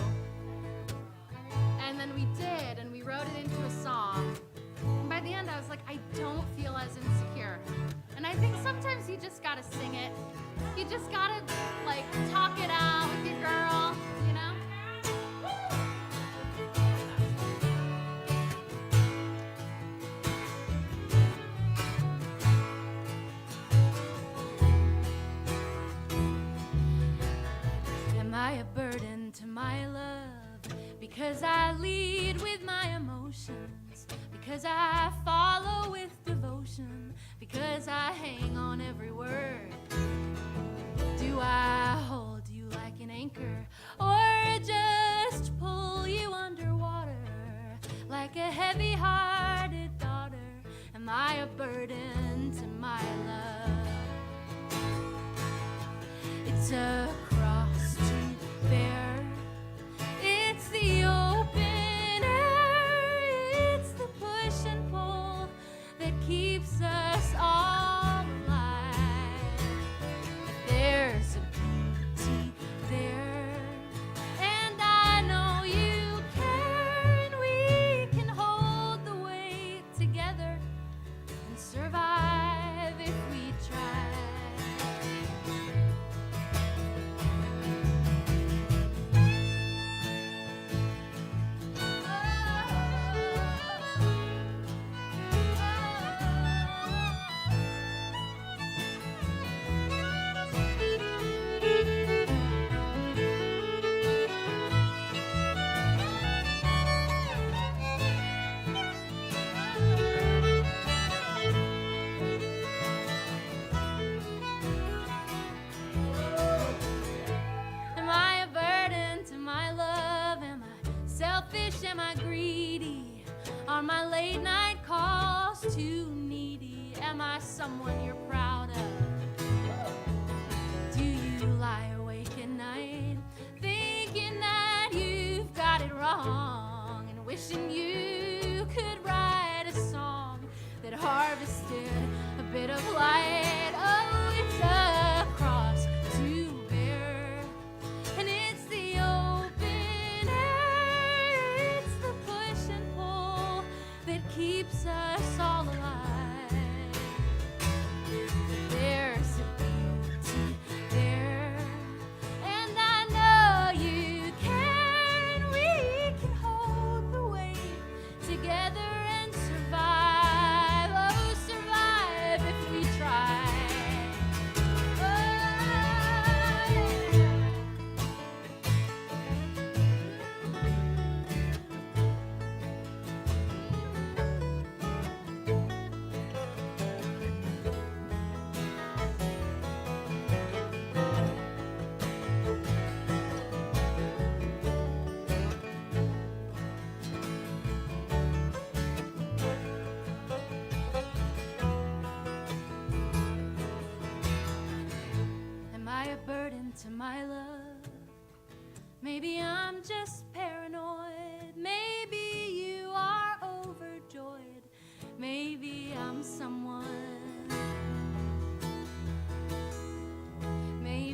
Speaker 4: And then we did, and we wrote it into a song. And by the end, I was like, I don't feel as insecure. And I think sometimes you just gotta sing it. You just gotta, like, talk it out with your girl, you know? Am I a burden to my love? Because I lead with my emotions, because I follow with devotion, because I hang on every word. Do I hold you like an anchor, or just pull you underwater like a heavy-hearted daughter? Am I a burden to my love? It's a cross to bear. It's the open air, it's the push and pull that keeps us all alive. There's a beauty there, and I know you care, and we can hold the weight together and survive if we try. Am I a burden to my love? Am I selfish? Am I greedy? Are my late night calls too needy? Am I someone you're proud of? Do you lie awake at night thinking that you've got it wrong and wishing you could write a song that harvested a bit of light? Oh, it's a cross to bear, and it's the open air, it's the push and pull that keeps us all alive. There's a beauty there, and I know you can, and we can hold the weight together and survive. Oh, survive if we try. Oh, yeah. Am I a burden to my love? Maybe I'm just paranoid. Maybe you are overjoyed. Maybe I'm someone. Maybe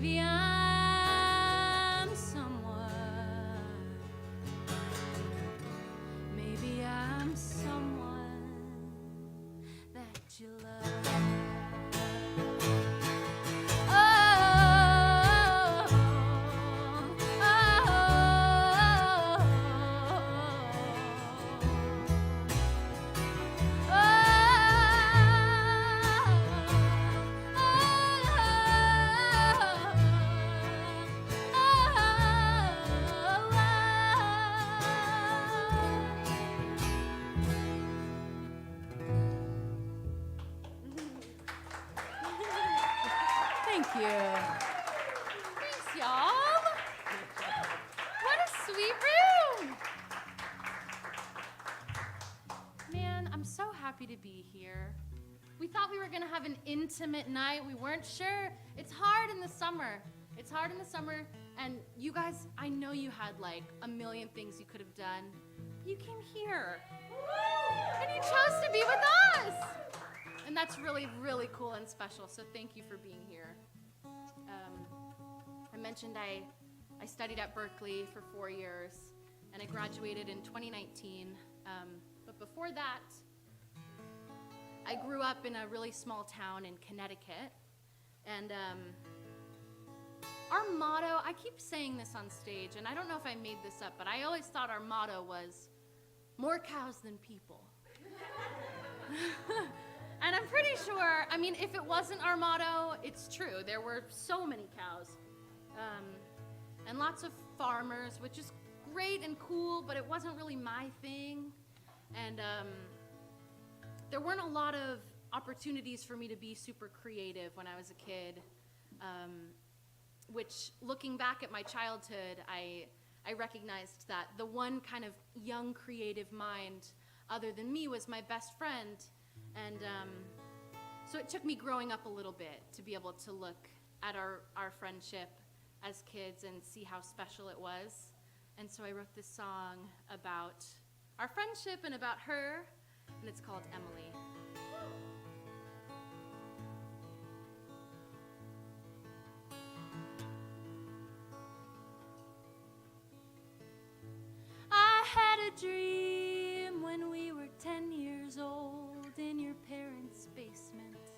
Speaker 4: you. Thanks, y'all. What a sweet room. Man, I'm so happy to be here. We thought we were gonna have an intimate night. We weren't sure. It's hard in the summer. It's hard in the summer, and you guys, I know you had like a million things you could have done. You came here, and you chose to be with us. And that's really, really cool and special, so thank you for being here. I mentioned I studied at Berkeley for 4 years, and I graduated in 2019. But before that, I grew up in a really small town in Connecticut, and our motto, I keep saying this on stage, and I don't know if I made this up, but I always thought our motto was, more cows than people. And I'm pretty sure, I mean, if it wasn't our motto, it's true. There were so many cows, and lots of farmers, which is great and cool, but it wasn't really my thing. And there weren't a lot of opportunities for me to be super creative when I was a kid, which, looking back at my childhood, I recognized that the one kind of young creative mind other than me was my best friend. And so it took me growing up a little bit to be able to look at our friendship as kids and see how special it was. And so I wrote this song about our friendship and about her, and it's called Emily. I had a dream when we were 10 years old in your parents' basement.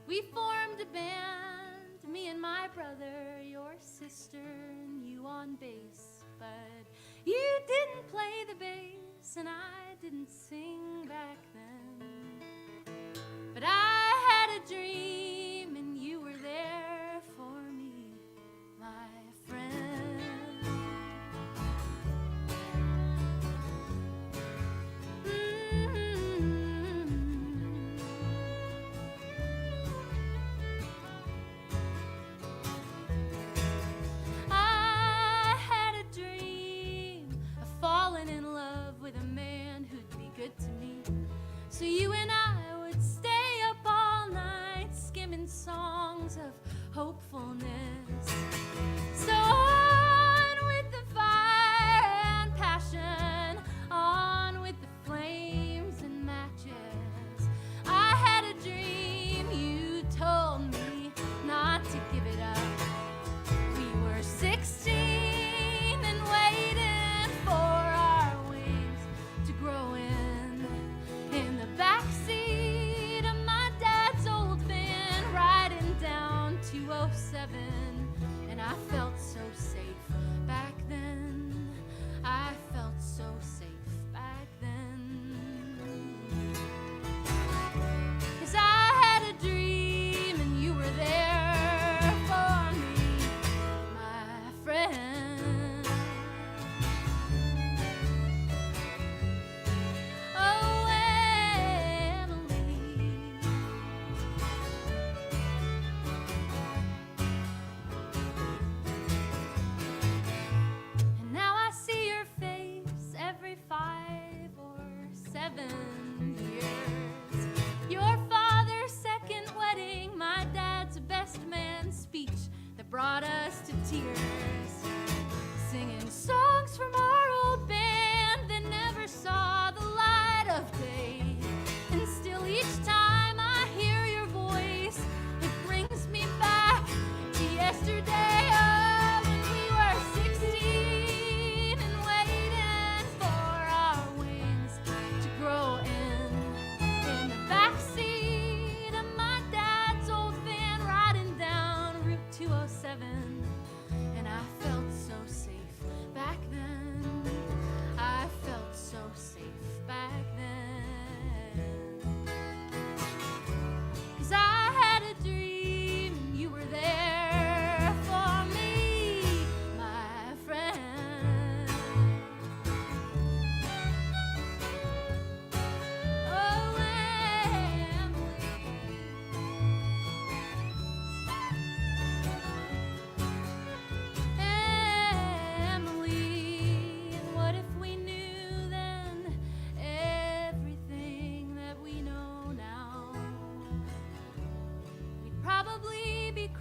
Speaker 4: We formed a band, me and my brother, your sister, and you on bass. But you didn't play the bass, and I didn't sing back then. But I had a dream, and you were there for me, my friend. I had a dream of falling in love with a man who'd be good to me. So you and I would stay up all night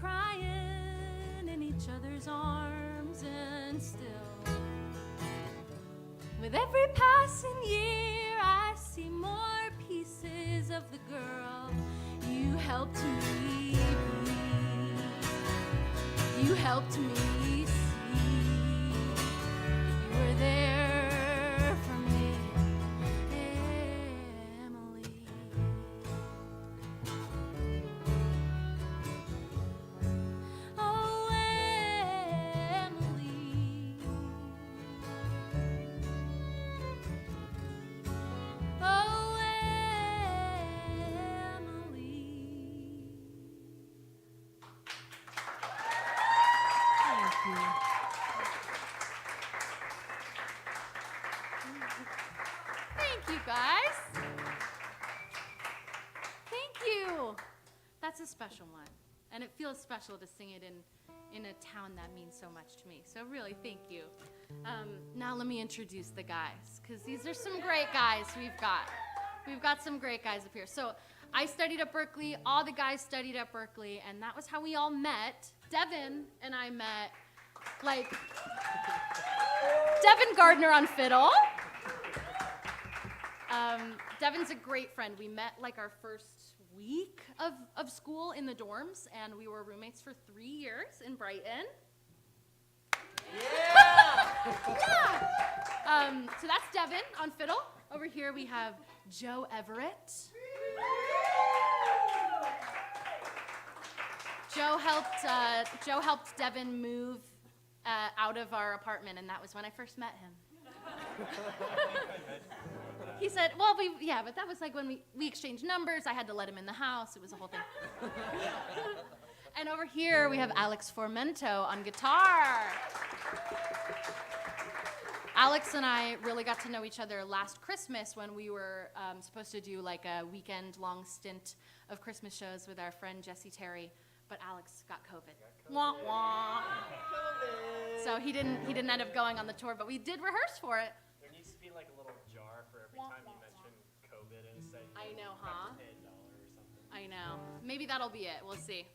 Speaker 4: crying in each other's arms, and still, with every passing year, I see more pieces of the girl you helped me be. You helped me see. You were there for me, Emily. Oh, Emily. Oh, Emily. Thank you. Thank you, guys. Thank you. That's a special one. And it feels special to sing it in a town that means so much to me. So really, thank you. Now let me introduce the guys, because these are some great guys we've got. We've got some great guys up here. So I studied at Berkeley. All the guys studied at Berkeley, and that was how we all met. Devin and I met, like, Devin Gardner on fiddle. Devin's a great friend. We met like our first week of school in the dorms, and we were roommates for 3 years in Brighton. Yeah! Yeah! So that's Devin on fiddle. Over here we have Joe Everett. Joe helped Devin move out of our apartment, and that was when I first met him. He said, well, but that was like when we exchanged numbers. I had to let him in the house. It was a whole thing. And over here, we have Alex Formento on guitar. Alex and I really got to know each other last Christmas when we were supposed to do like a weekend-long stint of Christmas shows with our friend Jesse Terry, but Alex got COVID. Wah, wah. So he didn't end up going on the tour, but we did rehearse for it.
Speaker 5: There needs to be like a little jar for every time you mention COVID in a segment.
Speaker 4: I know, huh?
Speaker 5: $1 or something.
Speaker 4: I know. Maybe that'll be it. We'll see.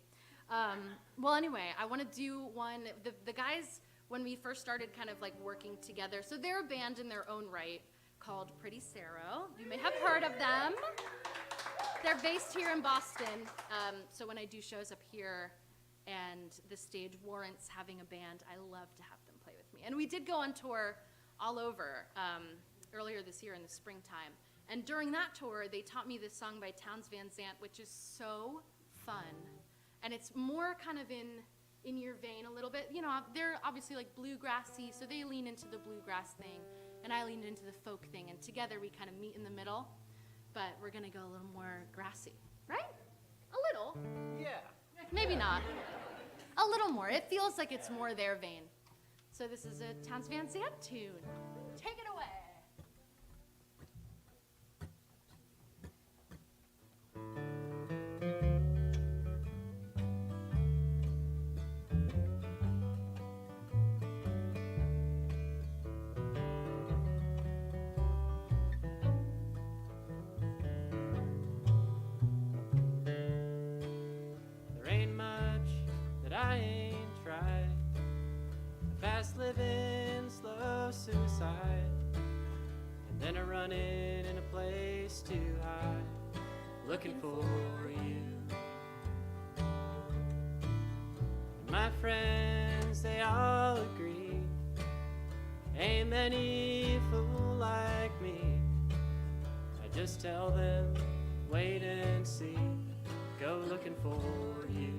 Speaker 4: Well, anyway, I want to do one. The guys, when we first started kind of like working together, so they're a band in their own right called Pretty Sarah. You may have heard of them. They're based here in Boston. So when I do shows up here and the stage warrants having a band, I love to have them play with me. And we did go on tour all over earlier this year in the springtime. And during that tour, they taught me this song by Townes Van Zandt, which is so fun. And it's more kind of in your vein a little bit. You know, they're obviously like bluegrassy, so they lean into the bluegrass thing, and I leaned into the folk thing, and together we kind of meet in the middle. But we're gonna go a little more grassy, right? A little.
Speaker 5: Yeah.
Speaker 4: Maybe not. A little more. It feels like it's more their vein. So this is a Townes Van Zandt tune. Take it away.
Speaker 5: There ain't much that I ain't tried. Fast living, slow suicide. And then a running in a place too high, looking for you. And my friends, they all agree, ain't many fool like me. I just tell them, wait and see, go looking for you.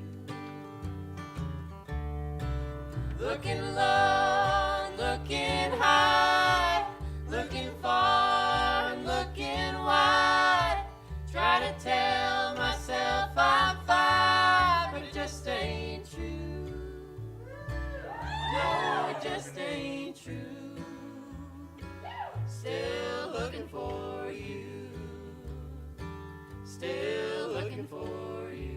Speaker 5: Looking low, looking high, looking far, looking wide. Try to tell myself I'm fine, but it just ain't true. No, it just ain't true. Still looking for you. Still looking for you.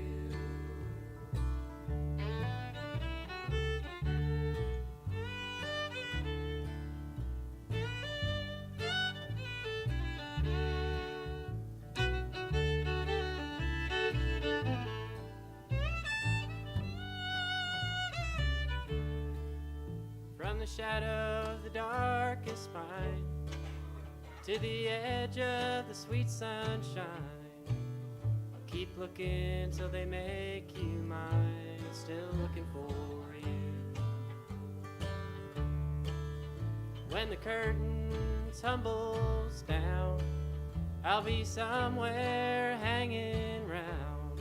Speaker 5: the shadow of the darkest spine to the edge of the sweet sunshine. I'll keep looking till they make you mine, still looking for you. When the curtain tumbles down, I'll be somewhere hanging round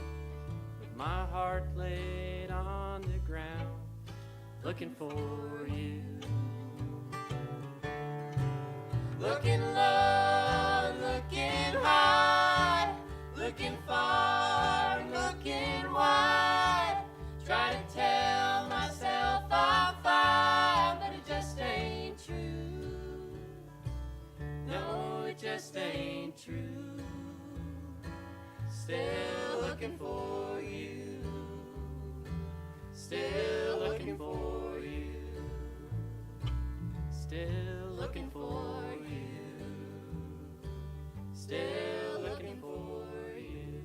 Speaker 5: with my heart laid on the ground, looking for you. Looking low, looking high, looking far, looking wide, trying to tell myself I'm fine, but it just ain't true. No, it just ain't true. Still looking for you. Still looking for you. Still looking for you. Still looking for you.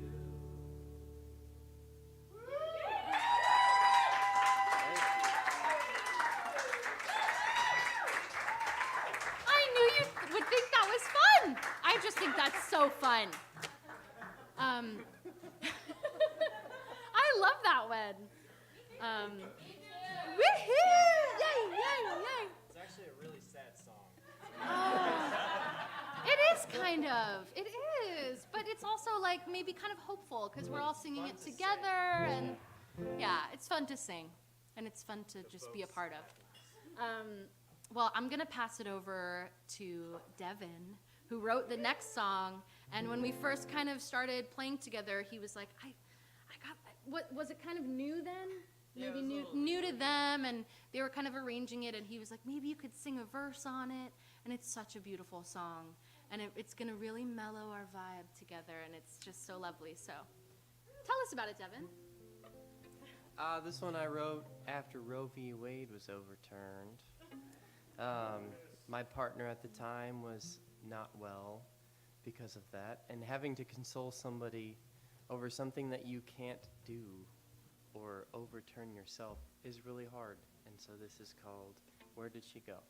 Speaker 4: I knew you would think that was fun. I just think that's so fun. I love that one. Woohoo! Yay, yay, yay.
Speaker 5: It's actually a really sad song.
Speaker 4: It is kind of. It is. But it's also like maybe kind of hopeful because we're all singing it together. And yeah, it's fun to sing. And it's fun to just be a part of. Well, I'm going to pass it over to Devin, who wrote the next song. And when we first kind of started playing together, he was like, I got, what was it kind of new then?
Speaker 5: Yeah,
Speaker 4: Maybe new to them, and they were kind of arranging it, and he was like, maybe you could sing a verse on it, and it's such a beautiful song, and it's going to really mellow our vibe together, and it's just so lovely. So tell us about it, Devin.
Speaker 5: This one I wrote after Roe v. Wade was overturned. My partner at the time was not well because of that, and having to console somebody over something that you can't do or overturn yourself is really hard. And so this is called Where Did She Go?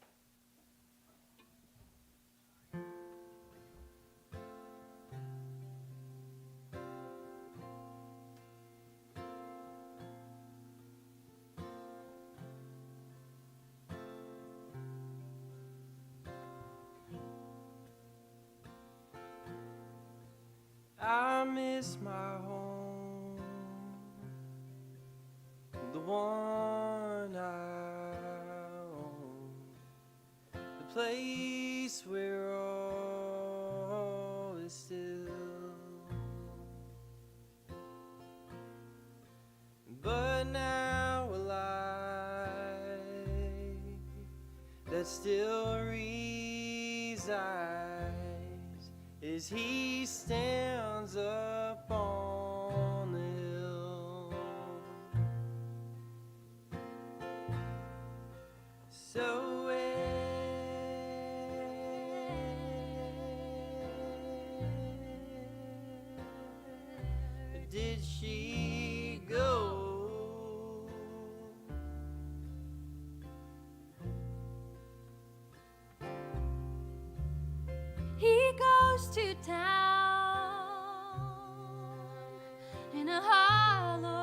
Speaker 5: I miss my home, the one I own, the place where all is still. But now a life that still resides as he stands up on the hill. So where did she go?
Speaker 2: He goes to town in a hollowed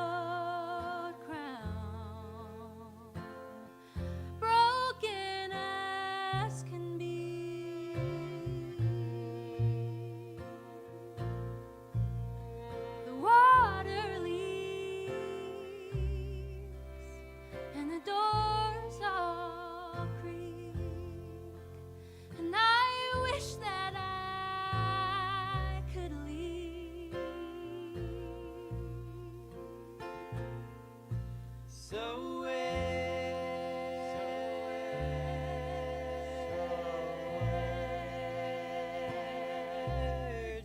Speaker 2: crown, broken as can be. The water leaks and the doors all creak, and I wish that I could leave.
Speaker 5: So where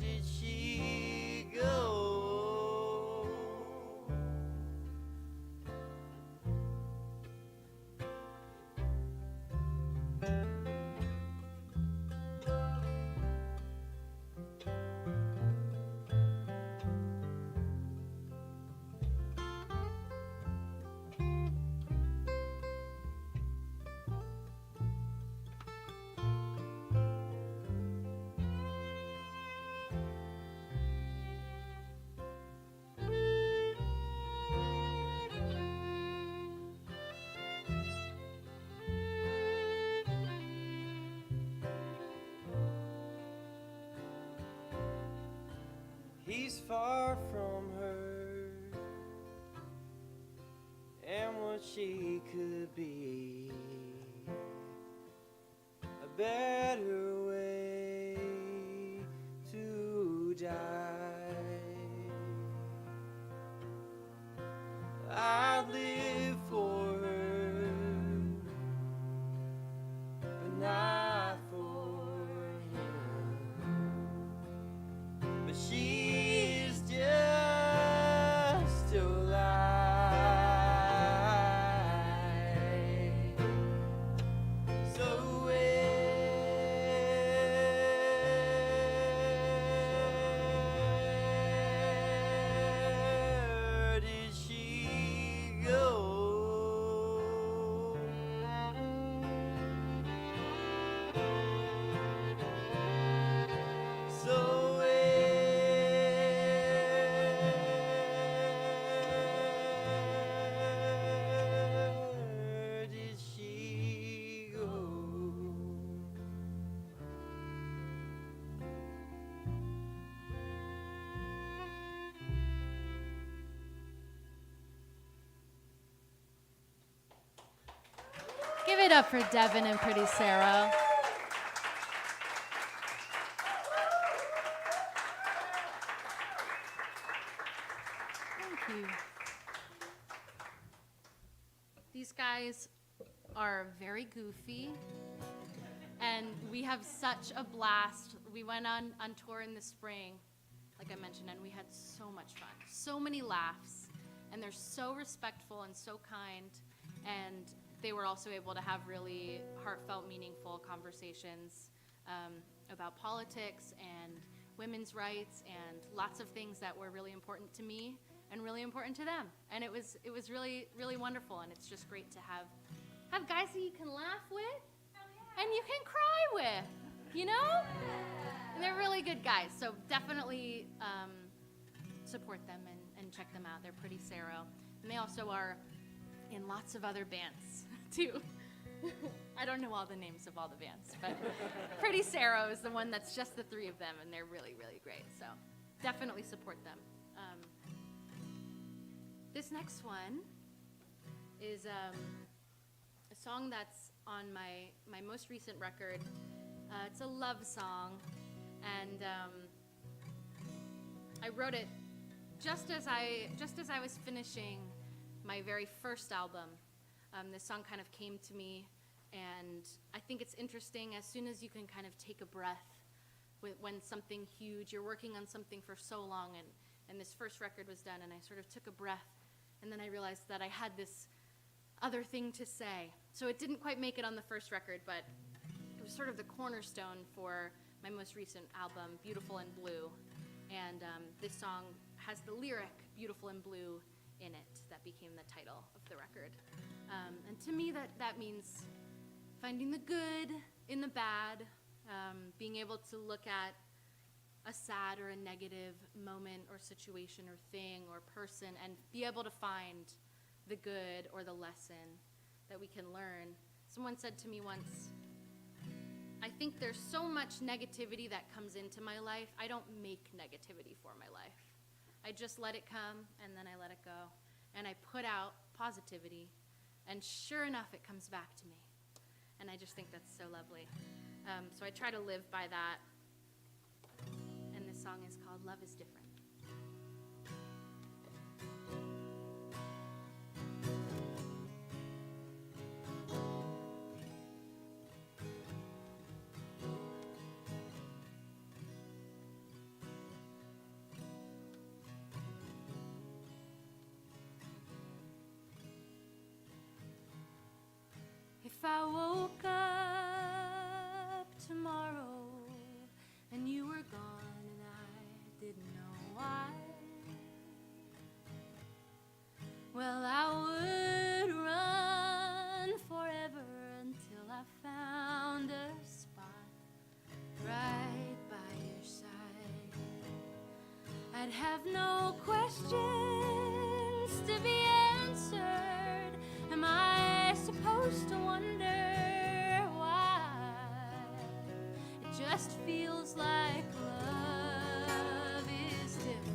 Speaker 5: did she go? He's far from her and what she could be. A better way to die. I live for her, but not for him. But she's just a lie. So where did she go? So where did she go?
Speaker 4: Give it up for Devin and Pretty Sarah. Thank you. These guys are very goofy, and we have such a blast. We went on tour in the spring, like I mentioned, and we had so much fun. So many laughs, and they're so respectful and so kind, and they were also able to have really heartfelt, meaningful conversations about politics and women's rights and lots of things that were really important to me and really important to them. And it was really, really wonderful, and it's just great to have guys that you can laugh with and you can cry with, you know? And they're really good guys, so definitely support them and check them out. They're Pretty Sarah. And they also are in lots of other bands, too. I don't know all the names of all the bands, but Pretty Sarah is the one that's just the three of them, and they're really, really great. So definitely support them. This next one is a song that's on my most recent record. It's a love song, and I wrote it just as I was finishing my very first album. This song kind of came to me, and I think it's interesting as soon as you can kind of take a breath when something huge, you're working on something for so long, and this first record was done, and I sort of took a breath, and then I realized that I had this other thing to say. So it didn't quite make it on the first record, but it was sort of the cornerstone for my most recent album, Beautiful in Blue, and this song has the lyric, Beautiful in Blue, in it. That became the title of the record. And to me, that means finding the good in the bad, being able to look at a sad or a negative moment or situation or thing or person and be able to find the good or the lesson that we can learn. Someone said to me once, I think there's so much negativity that comes into my life, I don't make negativity for my life. I just let it come, and then I let it go. And I put out positivity, and sure enough, it comes back to me. And I just think that's so lovely. So I try to live by that. And this song is called Love is Different. If I woke up tomorrow and you were gone and I didn't know why, well, I would run forever until I found a spot right by your side. I'd have no questions to be answered. Am I supposed to wonder why? It just feels like love is different.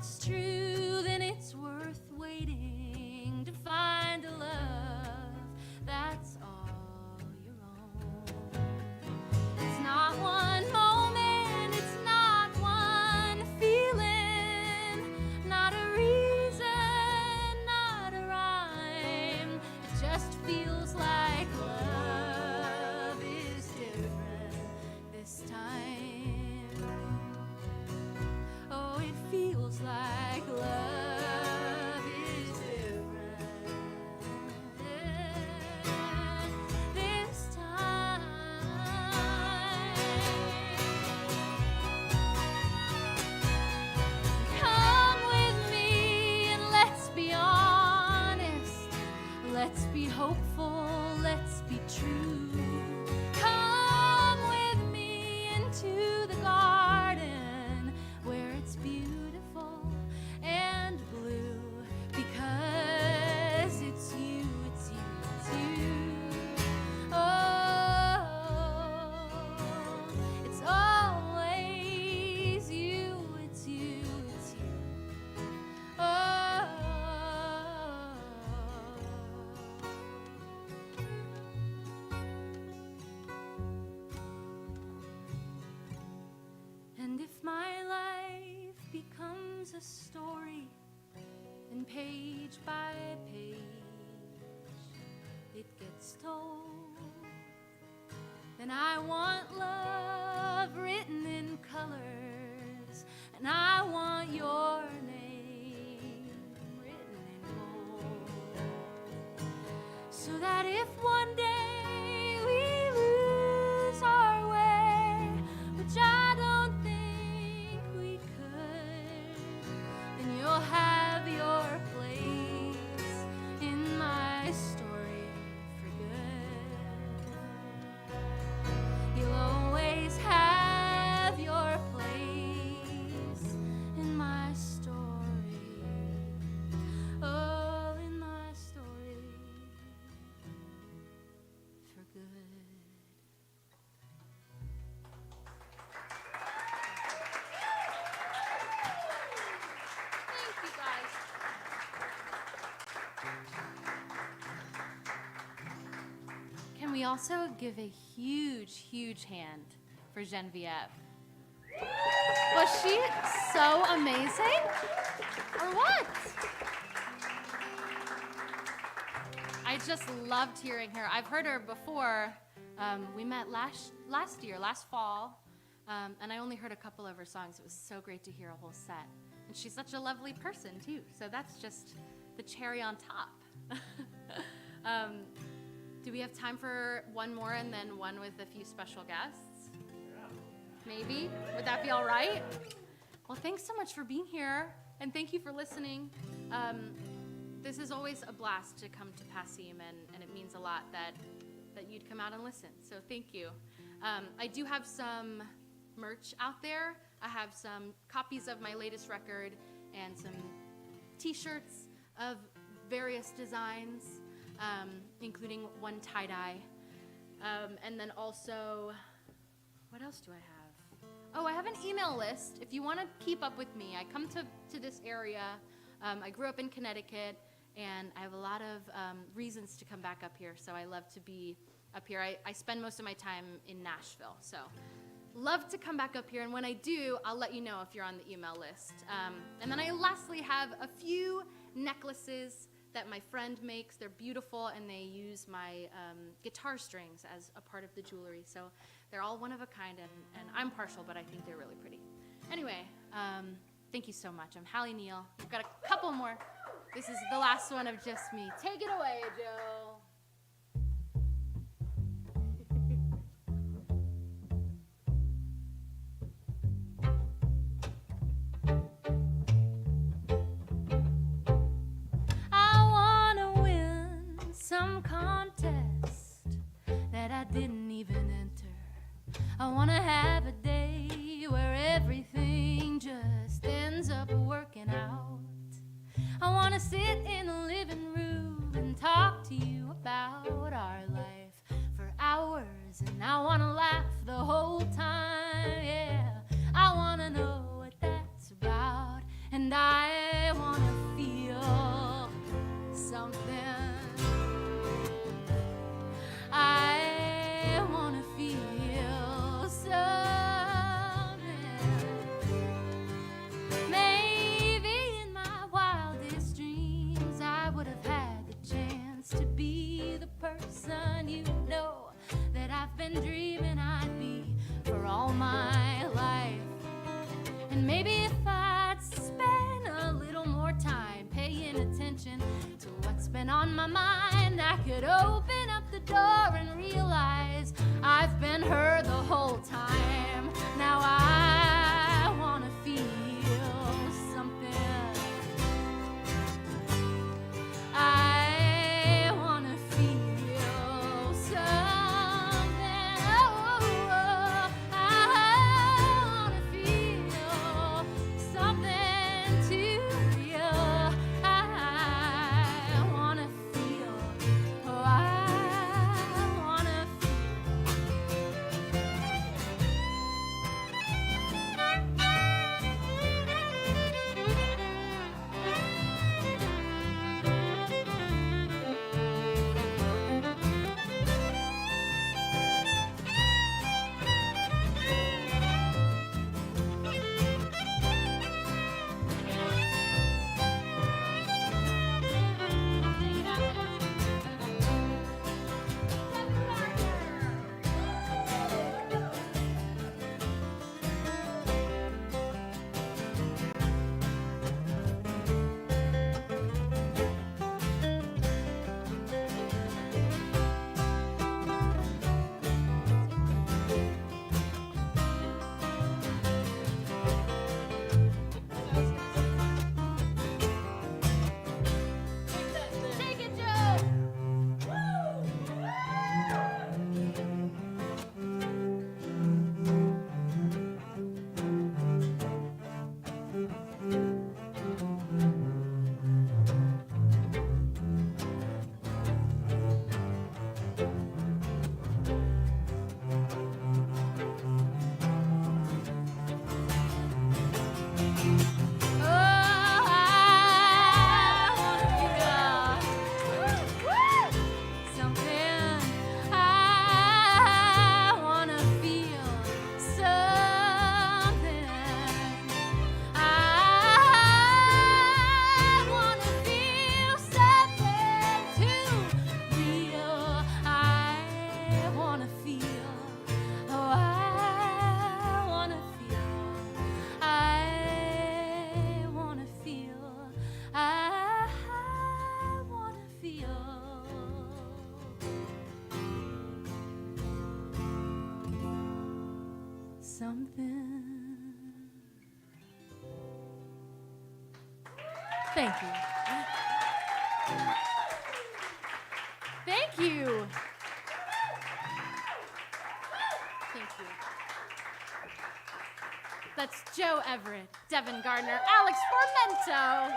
Speaker 4: that's true, then it's worth waiting to find a love that's all your own. It's not one moment, it's not one feeling, not a reason, not a rhyme. It just feels like love is different this time. Oh, it feels like love is different this time. Come with me and let's be honest. Let's be hopeful, let's be true. Come with me into the garden where it's beautiful and blue, because it's you, it's you, it's you. Oh, it's always you, it's you, it's you. Oh. And if my life becomes a story, and page by page it gets told, then I want love written in colors, and I want your name written in gold, so that if one day we lose our way, which I don't think we could, then you'll have your place in my story for good. You'll always have your place in my story. Oh, in my story for good. Thank you, guys. Can we also give a huge, huge hand for Genevieve? Was she so amazing? Or what? I just loved hearing her. I've heard her before. We met last year, last fall, and I only heard a couple of her songs. It was so great to hear a whole set. And she's such a lovely person, too. So that's just the cherry on top. Do we have time for one more and then one with a few special guests? Maybe? Would that be all right? Well, thanks so much for being here, and thank you for listening. This is always a blast to come to Passim, and it means a lot that you'd come out and listen. So thank you. I do have some merch out there. I have some copies of my latest record and some t-shirts of various designs, including one tie-dye. And then also, what else do I have? Oh, I have an email list. If you want to keep up with me, I come to this area. I grew up in Connecticut, and I have a lot of reasons to come back up here, so I love to be up here. I spend most of my time in Nashville, so love to come back up here, and when I do, I'll let you know if you're on the email list. And then I lastly have a few necklaces that my friend makes. They're beautiful, and they use my guitar strings as a part of the jewelry, so they're all one of a kind, and I'm partial, but I think they're really pretty. Anyway, thank you so much. I'm Halley Neal. I've got a couple more. This is the last one of just me. Take it away, Joe. I wanna win some contest that I didn't even enter. I wanna have a day where everything just ends up working out. I wanna sit in the living room and talk to you about our life for hours, and I wanna laugh the whole time, yeah. I wanna know what that's about, and I something. Thank you. Thank you. Thank you. That's Joe Everett, Devin Gardner, Alex Formento.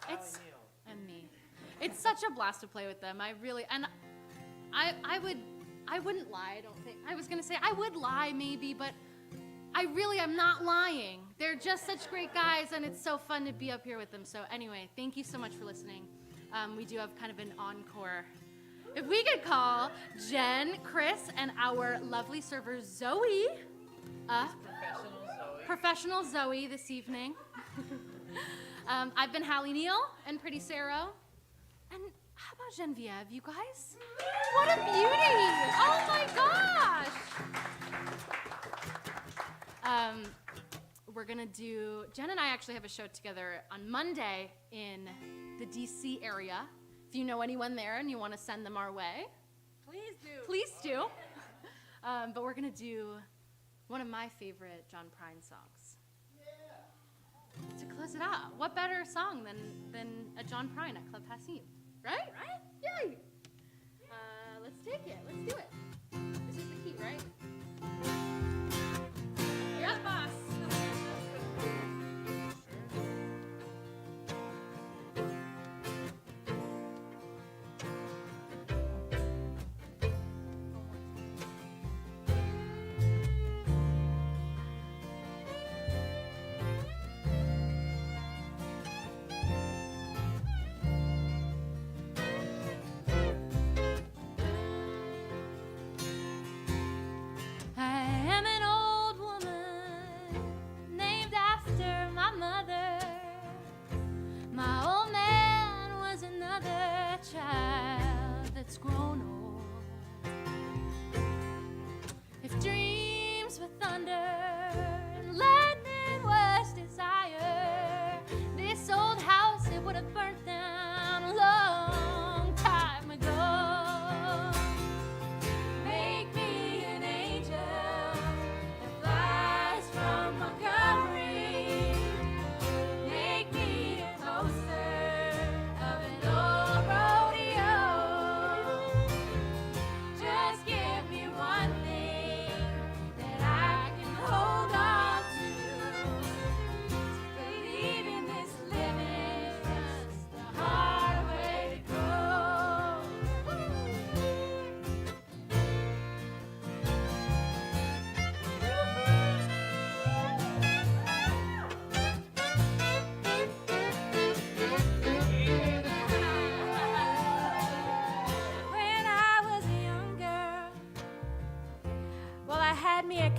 Speaker 4: It's and me. It's such a blast to play with them. I wouldn't lie. I don't think. I was gonna say I would lie maybe, but I'm not lying. They're just such great guys, and it's so fun to be up here with them. So anyway, thank you so much for listening. We do have kind of an encore. If we could call Jen, Chris, and our lovely server Zoe up. Professional Zoe this evening. I've been Halley, Neal, and Pretty Sarah. And how about Genevieve, you guys? What a beauty! Oh my gosh! We're gonna do, Jen and I actually have a show together on Monday in the DC area. If you know anyone there and you want to send them our way, please do. Please do. But we're gonna do one of my favorite John Prine songs. Yeah. To close it out, what better song than a John Prine at Club Hassim, right? Right? Yay! Let's take it. Let's do it. This is the key, right? Yeah, boss.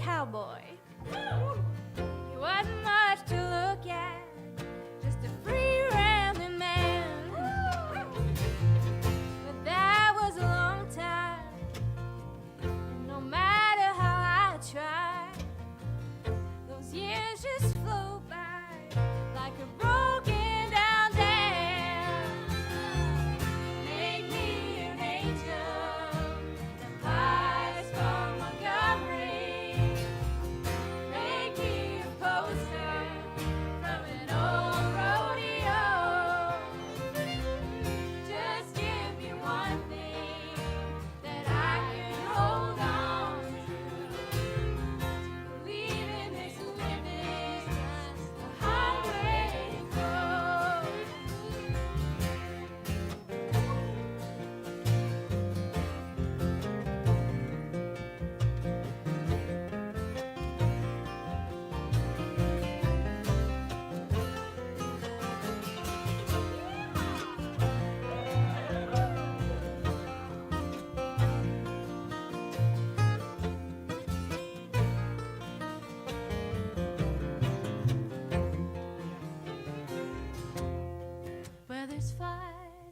Speaker 2: Cowboy. He wasn't much to look at, just a free rambling man. But that was a long time, and no matter how I tried, those years just flew by like a broken down dam. Make me an angel that flies from Montgomery.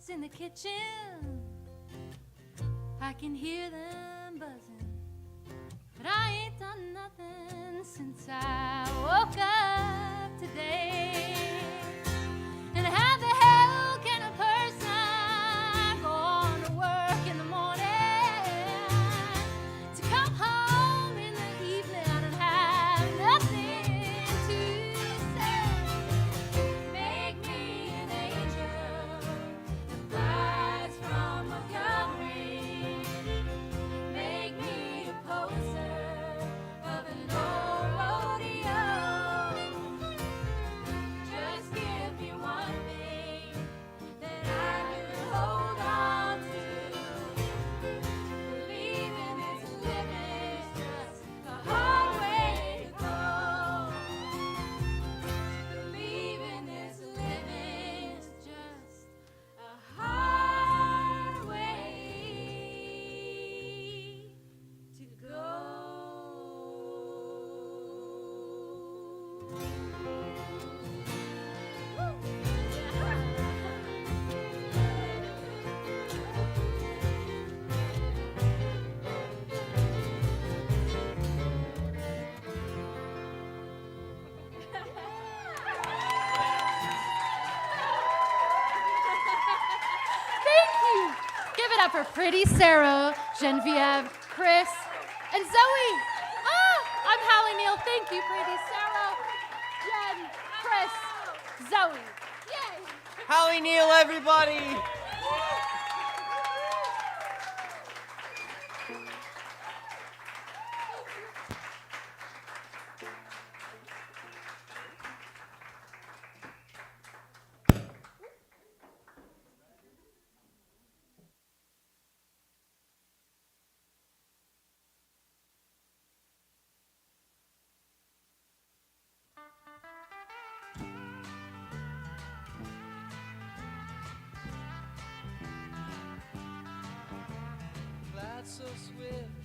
Speaker 2: In the kitchen, I can hear them buzzing, but I ain't done nothing since I woke up today. And how the hell can a person go on to work in the morning
Speaker 4: for Pretty Sarah, Genevieve, Chris, and Zoe. I'm Halley Neal. Thank you, Pretty Sarah, Jen, Chris, Zoe. Yay!
Speaker 6: Halley Neal, everybody!
Speaker 7: Glide so swift